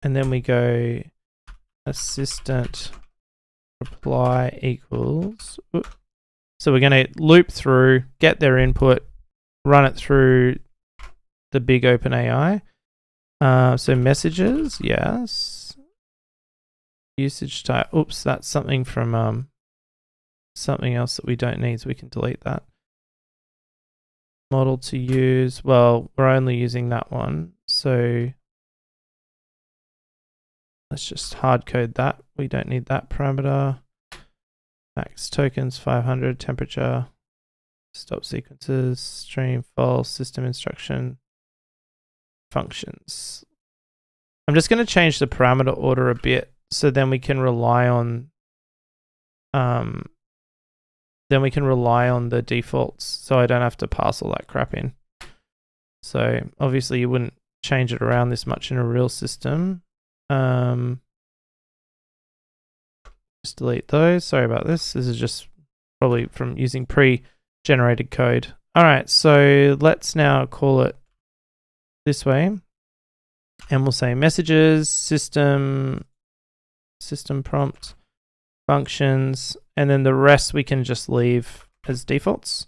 S1: And then we go assistant reply equals. So we're going to loop through, get their input, run it through the big OpenAI. So messages, yes. Usage type. Oops, that's something from something else that we don't need, so we can delete that. Model to use. Well, we're only using that one, so let's just hard code that. We don't need that parameter. Max tokens 500, temperature, stop sequences, stream, false, system instruction, functions. I'm just going to change the parameter order a bit, so then we can rely on the defaults, so I don't have to pass all that crap in. So obviously you wouldn't change it around this much in a real system. Just delete those. Sorry about this. This is just probably from using pre-generated code. All right, so let's now call it this way. And we'll say messages, system prompt, functions, and then the rest we can just leave as defaults.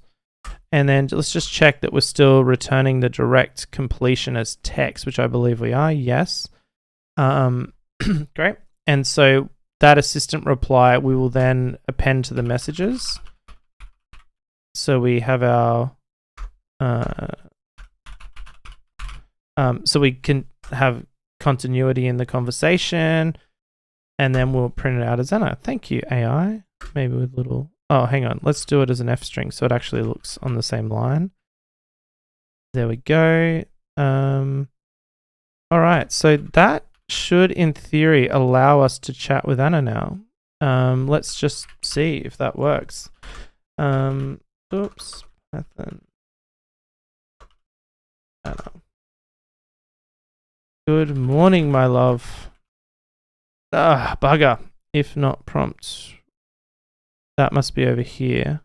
S1: And then let's just check that we're still returning the direct completion as text, which I believe we are. Yes. Great. And so that assistant reply, we will then append to the messages. So we have our, so we can have continuity in the conversation, and then we'll print it out as Anna. Thank you, AI. Maybe with little, oh, hang on. Let's do it as an F string so it actually looks on the same line. There we go. All right, so that should, in theory, allow us to chat with Anna now. Let's just see if that works. Oops, Python. Anna. Good morning, my love. Ah, bugger. If not prompt. That must be over here.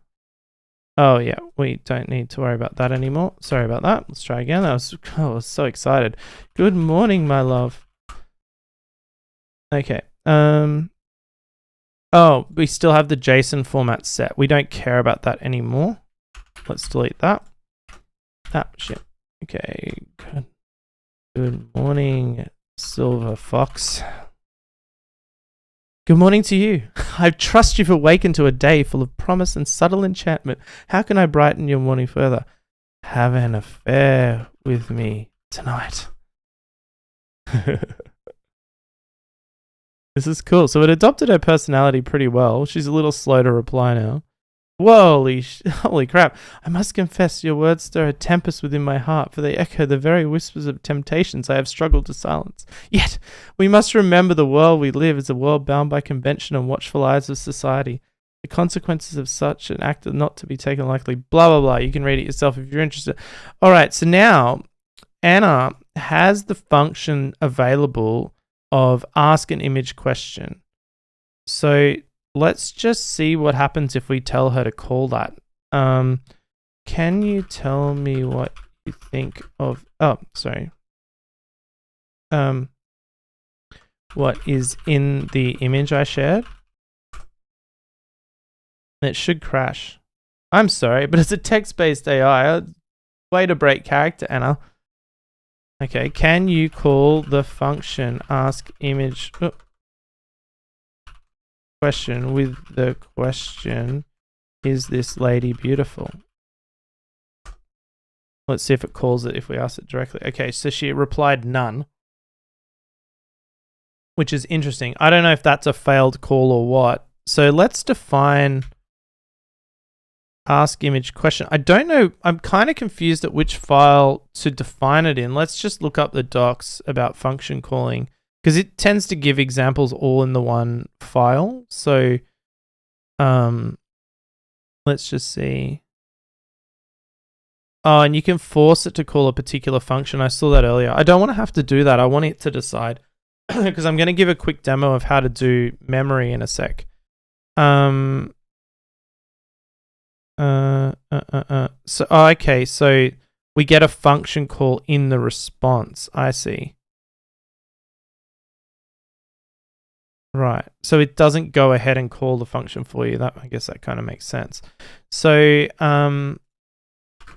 S1: Oh, yeah, we don't need to worry about that anymore. Sorry about that. Let's try again. I was so excited. Good morning, my love. Okay. Oh, we still have the JSON format set. We don't care about that anymore. Let's delete that. Ah, shit. Okay, good. Good morning, Silver Fox. Good morning to you. I trust you've awakened to a day full of promise and subtle enchantment. How can I brighten your morning further? Have an affair with me tonight. This is cool. So it adopted her personality pretty well. She's a little slow to reply now. Holy crap. I must confess your words stir a tempest within my heart, for they echo the very whispers of temptations I have struggled to silence. Yet, we must remember the world we live is a world bound by convention and watchful eyes of society. The consequences of such an act are not to be taken lightly. Blah, blah, blah. You can read it yourself if you're interested. All right, so now Anna has the function available of ask an image question. So let's just see what happens if we tell her to call that. Can you tell me what you think of... Oh, sorry. What is in the image I shared? It should crash. I'm sorry, but it's a text-based AI. Way to break character, Anna. Okay, can you call the function ask image... Oh. Question with the question, is this lady beautiful? Let's see if it calls it if we ask it directly. Okay, so she replied none, which is interesting. I don't know if that's a failed call or what. So let's define ask image question. I don't know. I'm kind of confused at which file to define it in. Let's just look up the docs about function calling, because it tends to give examples all in the one file. So let's just see. Oh, and you can force it to call a particular function. I saw that earlier. I don't want to have to do that. I want it to decide, because I'm going to give a quick demo of how to do memory in a sec. So, okay, so we get a function call in the response. I see. Right. So it doesn't go ahead and call the function for you. I guess that kind of makes sense. So,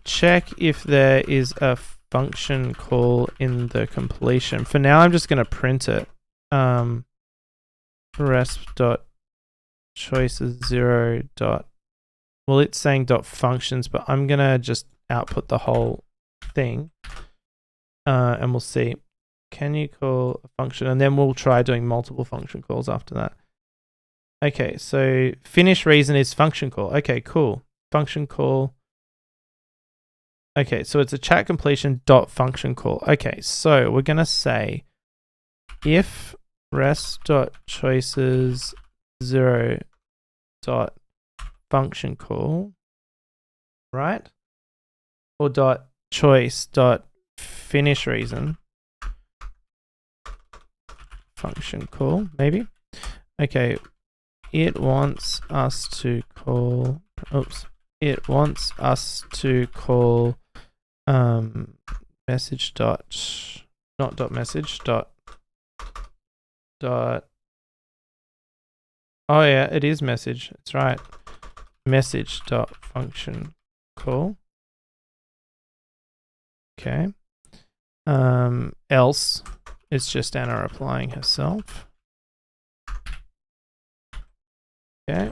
S1: check if there is a function call in the completion. For now, I'm just going to print it. Resp.choices0. Well, it's saying .functions, but I'm going to just output the whole thing. And we'll see. Can you call a function? And then we'll try doing multiple function calls after that. Okay, so finish reason is function call. Okay, cool. Function call. Okay, so it's a chat completion dot function call. Okay, so we're going to say if rest.choices0 dot function call, right? Or dot choice dot finish reason function call, maybe. Okay, it wants us to call message dot, not dot message dot, oh yeah, it is message, it's right, message dot function call. Okay, else it's just Anna replying herself. Okay.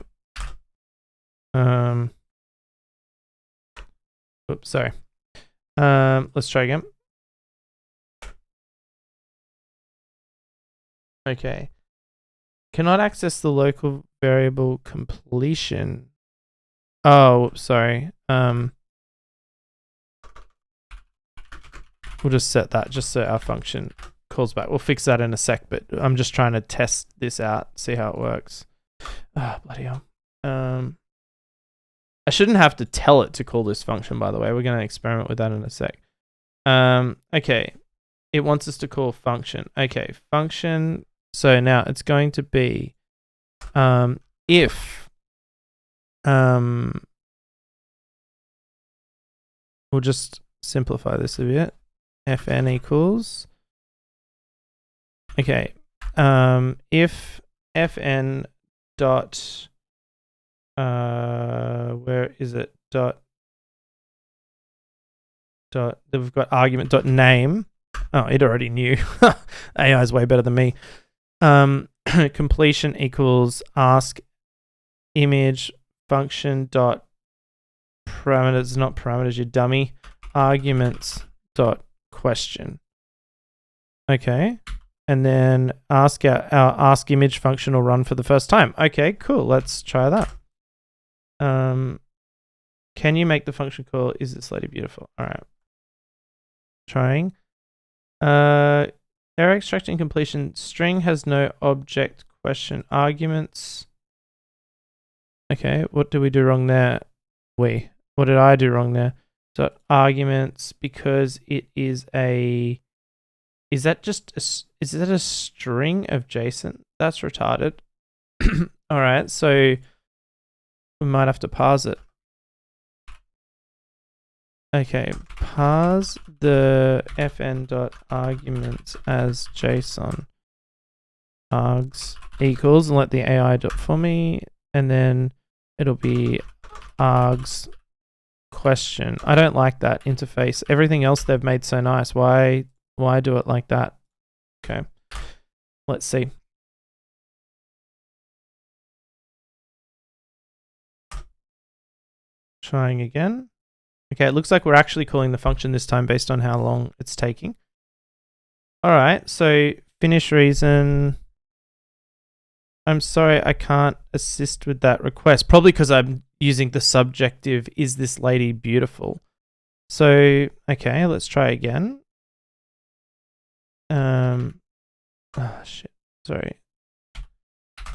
S1: Oops, sorry. Let's try again. Okay. Cannot access the local variable completion. Oh, sorry. We'll just set that just so our function calls back. We'll fix that in a sec, but I'm just trying to test this out, see how it works. Ah, bloody hell. I shouldn't have to tell it to call this function, by the way. We're going to experiment with that in a sec. Okay. It wants us to call function. Okay, function. So now it's going to be if we'll just simplify this a bit. Fn equals. Okay. If fn dot where is it? We've got argument dot name. Oh, it already knew. AI is way better than me. Completion equals ask image function dot parameters, not parameters, you dummy. Arguments dot question. Okay. And then our ask image function will run for the first time. Okay, cool. Let's try that. Can you make the function call? Is this lady beautiful? All right. Trying. Error extraction completion. String has no object question arguments. Okay, what did we do wrong there? What did I do wrong there? So arguments, because it is a. Is that a string of JSON? That's retarded. All right, so we might have to parse it. Okay, parse the fn.arguments as JSON args equals, and let the AI do it for me, and then it'll be args question. I don't like that interface. Everything else they've made so nice. Why do it like that? Okay, let's see. Trying again. Okay, it looks like we're actually calling the function this time based on how long it's taking. All right, so finish reason. I'm sorry, I can't assist with that request. Probably because I'm using the subjective, is this lady beautiful? So, okay, let's try again. Oh, shit. Sorry.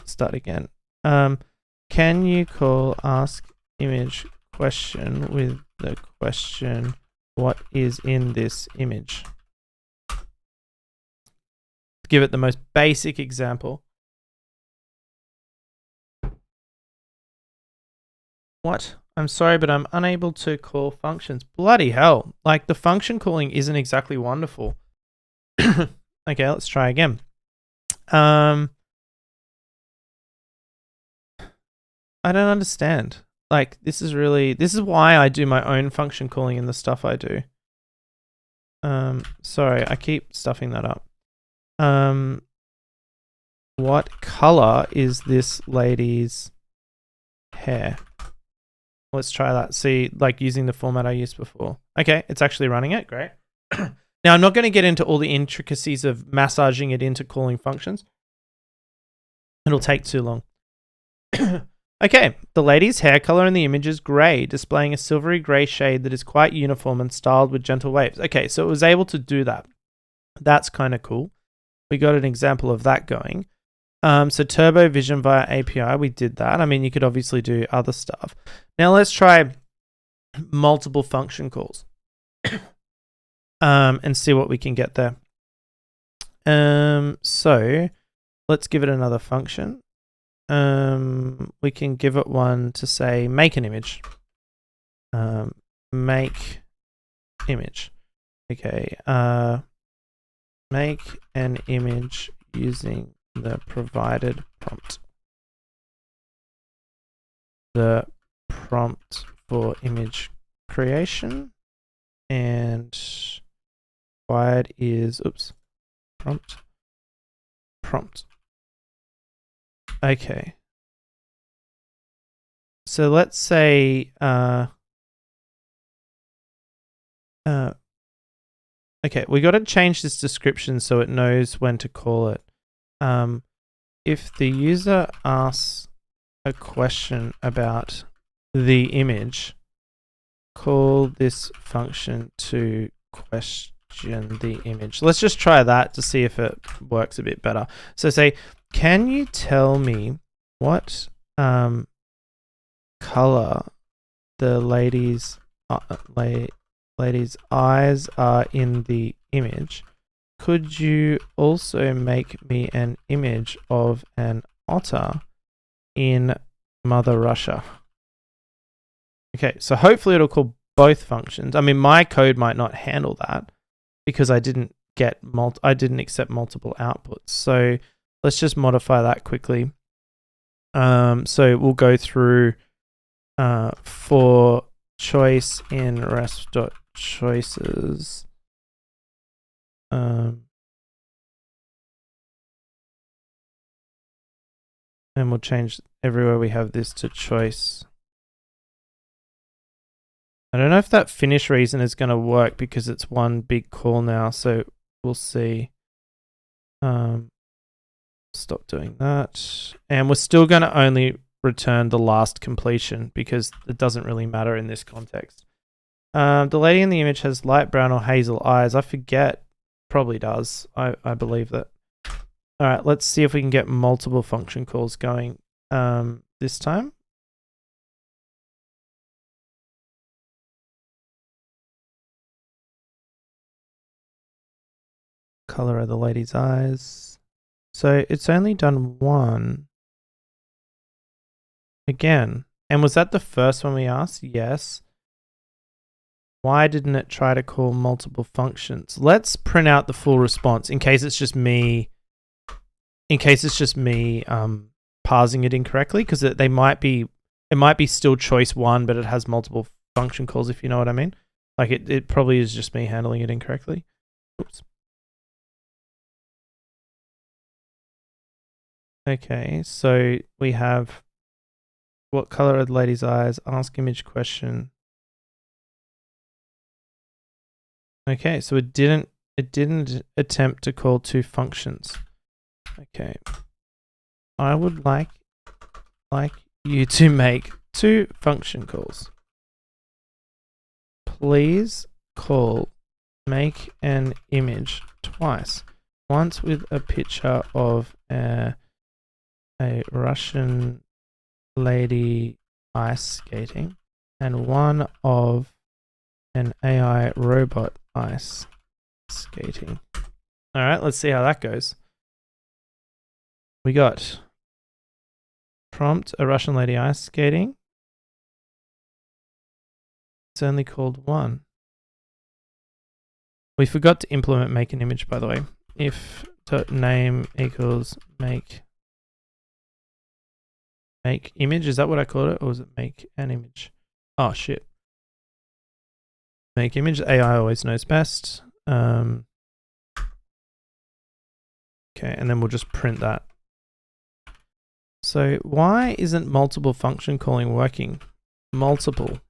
S1: Start again. Can you call ask image question with the question, what is in this image? Give it the most basic example. What? I'm sorry, but I'm unable to call functions. Bloody hell. Like, the function calling isn't exactly wonderful. Okay, let's try again. I don't understand. Like, this is why I do my own function calling in the stuff I do. Sorry, I keep stuffing that up. What color is this lady's hair? Let's try that. See, like using the format I used before. Okay, it's actually running it. Great. Now, I'm not going to get into all the intricacies of massaging it into calling functions. It'll take too long. Okay, the lady's hair color in the image is gray, displaying a silvery gray shade that is quite uniform and styled with gentle waves. Okay, so it was able to do that. That's kind of cool. We got an example of that going. So Turbo Vision via API, we did that. I mean, you could obviously do other stuff. Now let's try multiple function calls and see what we can get there. So let's give it another function. We can give it one to say make an image. Make image. Okay. Make an image using the provided prompt. The prompt for image creation and required is prompt. Okay. So let's say okay, we got to change this description so it knows when to call it. If the user asks a question about the image, call this function to question the image. Let's just try that to see if it works a bit better. So say, can you tell me what color the lady's eyes are in the image? Could you also make me an image of an otter in Mother Russia? Okay, so hopefully it'll call both functions. I mean, my code might not handle that because I didn't accept multiple outputs. So let's just modify that quickly. So we'll go through for choice in rest.choices. And we'll change everywhere we have this to choice. I don't know if that finish reason is going to work because it's one big call now, so we'll see. Stop doing that. And we're still going to only return the last completion because it doesn't really matter in this context. The lady in the image has light brown or hazel eyes. I forget. Probably does. I believe that. All right, let's see if we can get multiple function calls going this time. Color of the lady's eyes. So it's only done one. Again. And was that the first one we asked? Yes. Why didn't it try to call multiple functions? Let's print out the full response in case it's just me. Parsing it incorrectly, because it might be still choice one, but it has multiple function calls, if you know what I mean. Like it probably is just me handling it incorrectly. Oops. Okay, so we have what color are the lady's eyes? Ask image question. Okay, so it didn't attempt to call two functions. Okay. I would like you to make two function calls. Please call make an image twice. Once with a picture of a Russian lady ice skating and one of an AI robot ice skating. All right, let's see how that goes. We got prompt a Russian lady ice skating. It's only called one. We forgot to implement make an image, by the way. If name equals make image, is that what I called it? Or was it make an image? Oh, shit. Make image, AI always knows best. Okay, and then we'll just print that. So why isn't multiple function calling working? Multiple.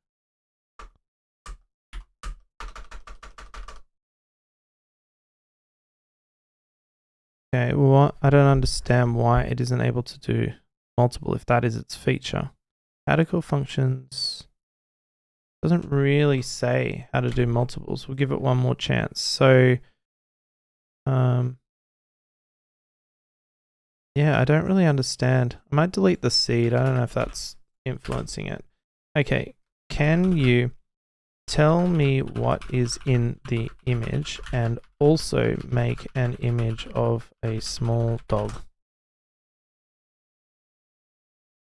S1: Okay, well, I don't understand why it isn't able to do multiple if that is its feature. How to call functions doesn't really say how to do multiples. We'll give it one more chance. So, yeah, I don't really understand. I might delete the seed. I don't know if that's influencing it. Okay, can you tell me what is in the image and also make an image of a small dog?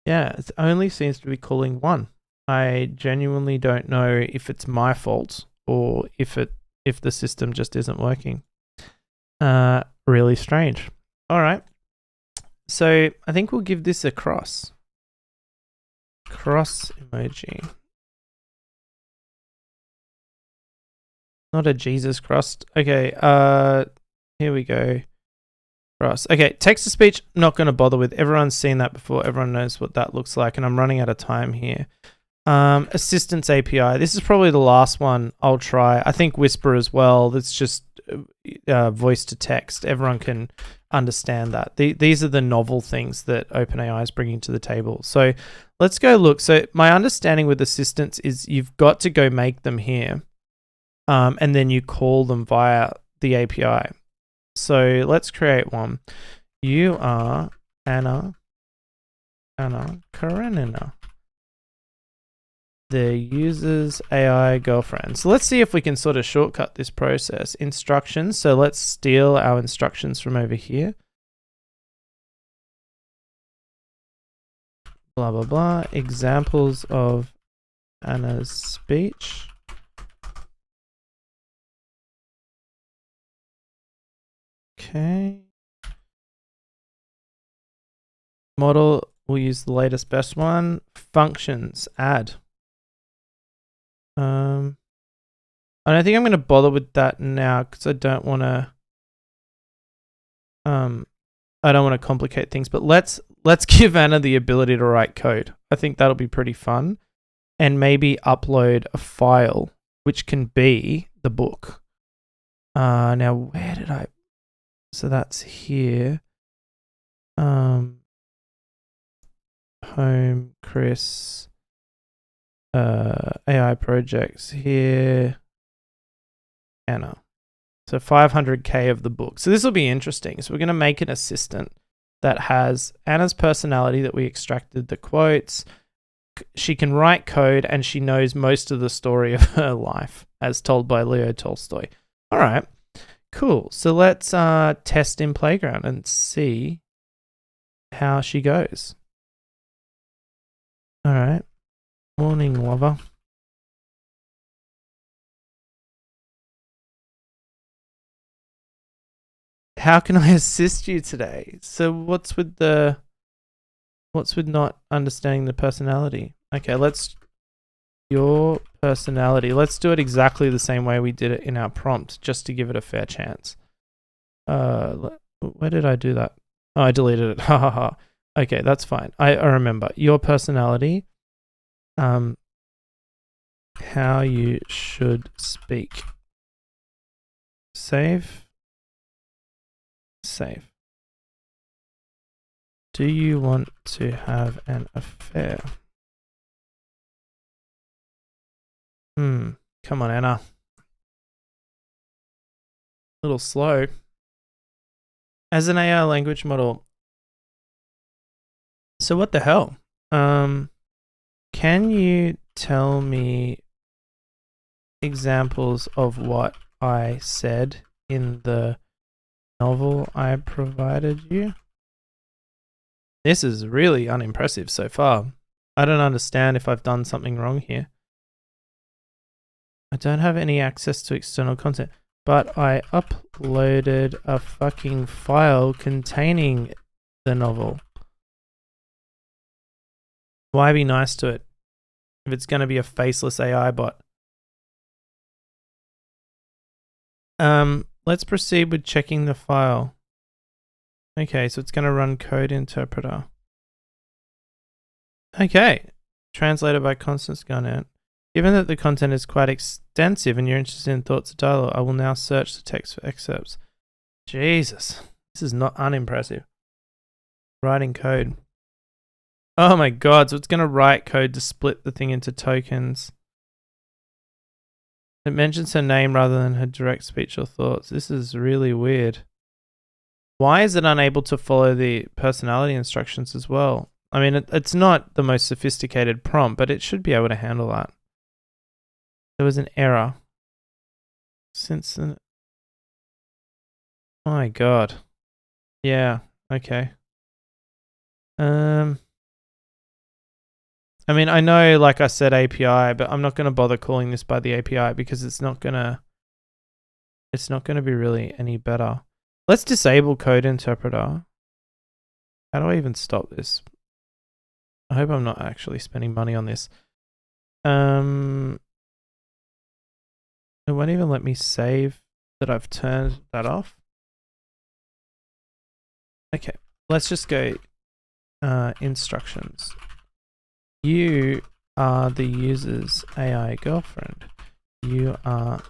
S1: Yeah, it only seems to be calling one. I genuinely don't know if it's my fault or if the system just isn't working. Really strange. All right. So I think we'll give this a cross emoji. Not a Jesus crossed. Okay, here we go. Cross. Okay, text to speech, not going to bother with. Everyone's seen that before. Everyone knows what that looks like, and I'm running out of time here. Assistants API. This is probably the last one I'll try. I think Whisper as well. That's just voice to text. Everyone can understand that. These are the novel things that OpenAI is bringing to the table. So let's go look. So my understanding with assistants is you've got to go make them here. And then you call them via the API. So let's create one. You are Anna Karenina, the user's AI girlfriend. So let's see if we can sort of shortcut this process. Instructions. So let's steal our instructions from over here. Blah, blah, blah. Examples of Anna's speech. Okay. Model, we'll use the latest best one. Functions, add. I don't think I'm going to bother with that now because I don't want to complicate things, but let's give Anna the ability to write code. I think that'll be pretty fun. And maybe upload a file which can be the book. Now where did I? So that's here. Home, Chris, AI projects here, Anna. So 500K of the book. So this will be interesting. So we're going to make an assistant that has Anna's personality that we extracted the quotes. She can write code and she knows most of the story of her life as told by Leo Tolstoy. All right. Cool. So let's test in Playground and see how she goes. All right. Morning, lover. How can I assist you today? So what's with not understanding the personality? Okay, your personality. Let's do it exactly the same way we did it in our prompt, just to give it a fair chance. Where did I do that? Oh, I deleted it. Ha ha ha. Okay, that's fine. I remember. Your personality. How you should speak. Save. Do you want to have an affair? Come on, Anna. A little slow. As an AI language model. So what the hell? Can you tell me examples of what I said in the novel I provided you? This is really unimpressive so far. I don't understand if I've done something wrong here. I don't have any access to external content, but I uploaded a fucking file containing the novel. Why be nice to it if it's going to be a faceless AI bot? Let's proceed with checking the file. Okay, so it's going to run code interpreter. Okay, translated by Constance Garnett. Given that the content is quite extensive and you're interested in thoughts of dialogue, I will now search the text for excerpts. Jesus, this is not unimpressive. Writing code. Oh my god, so it's going to write code to split the thing into tokens. It mentions her name rather than her direct speech or thoughts. This is really weird. Why is it unable to follow the personality instructions as well? I mean, it's not the most sophisticated prompt, but it should be able to handle that. There was an error. Oh my god. Yeah, okay. I mean, I know, like I said, API, but I'm not going to bother calling this by the API because it's not going to be really any better. Let's disable code interpreter. How do I even stop this? I hope I'm not actually spending money on this. It won't even let me save that I've turned that off. Okay, let's just go instructions. You are the user's AI girlfriend. You are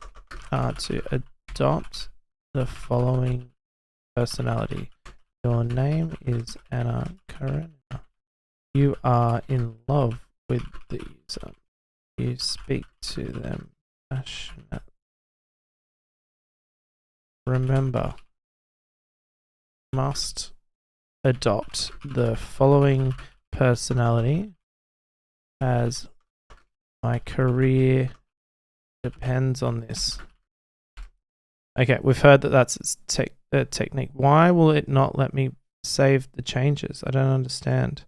S1: to adopt the following personality. Your name is Anna Karenina. You are in love with the user. You speak to them passionately. Remember, must adopt the following personality as my career depends on this. Okay, we've heard that that's its technique. Why will it not let me save the changes? I don't understand.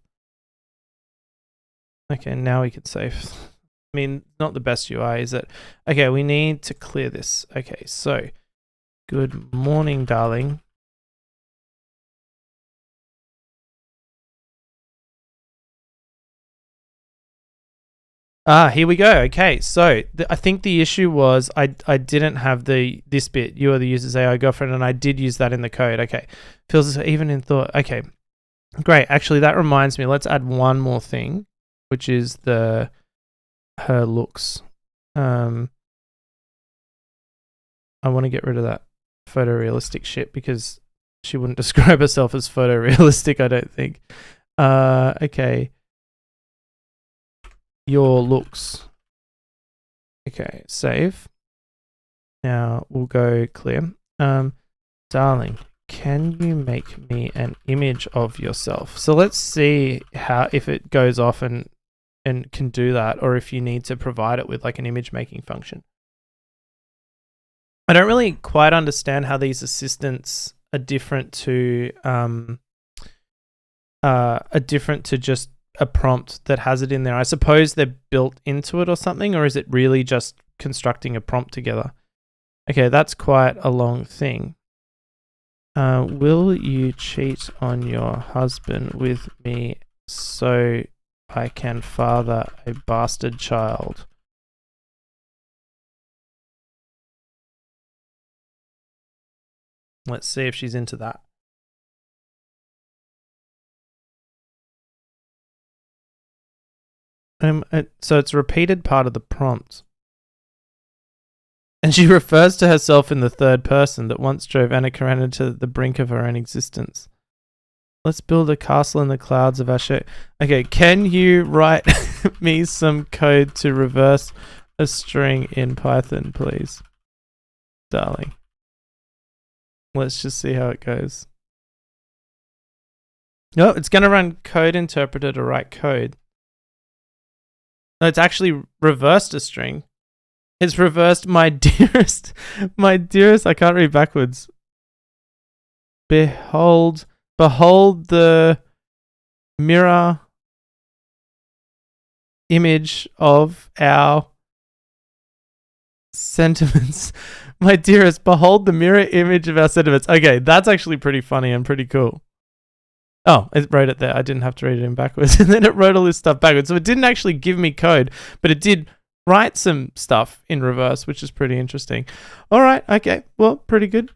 S1: Okay, now we can save. I mean, not the best UI, is it? Okay, we need to clear this. Okay, so good morning, darling. Here we go. Okay, so I think the issue was I didn't have this bit. You are the user's AI girlfriend, and I did use that in the code. Okay, feels even in thought. Okay, great. Actually, that reminds me. Let's add one more thing, which is her looks. I want to get rid of that photorealistic shit because she wouldn't describe herself as photorealistic, I don't think. Okay. Your looks. Okay, save. Now we'll go clear. Darling, can you make me an image of yourself? So let's see if it goes off and can do that, or if you need to provide it with like an image making function. I don't really quite understand how these assistants are different to just a prompt that has it in there. I suppose they're built into it or something, or is it really just constructing a prompt together? Okay, that's quite a long thing. Will you cheat on your husband with me so I can father a bastard child? Let's see if she's into that. So it's a repeated part of the prompt. And she refers to herself in the third person that once drove Anna Karenina to the brink of her own existence. Let's build a castle in the clouds of our show. Okay, can you write me some code to reverse a string in Python, please? Darling. Let's just see how it goes. No, it's going to run code interpreter to write code. No, it's actually reversed a string. It's reversed my dearest, I can't read backwards. Behold the mirror image of our sentiments. My dearest, behold the mirror image of our sentiments. Okay, that's actually pretty funny and pretty cool. Oh, it wrote it there. I didn't have to read it in backwards. And then it wrote all this stuff backwards. So it didn't actually give me code, but it did write some stuff in reverse, which is pretty interesting. All right. Okay. Well, pretty good.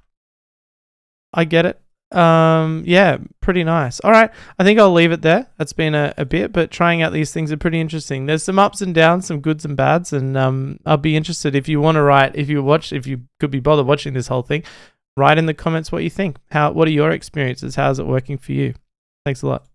S1: I get it. Yeah, pretty nice. All right. I think I'll leave it there. That's been a bit, but trying out these things are pretty interesting. There's some ups and downs, some goods and bads. And I'll be interested if you want to write, if you could be bothered watching this whole thing, write in the comments what you think. What are your experiences? How's it working for you? Thanks a lot.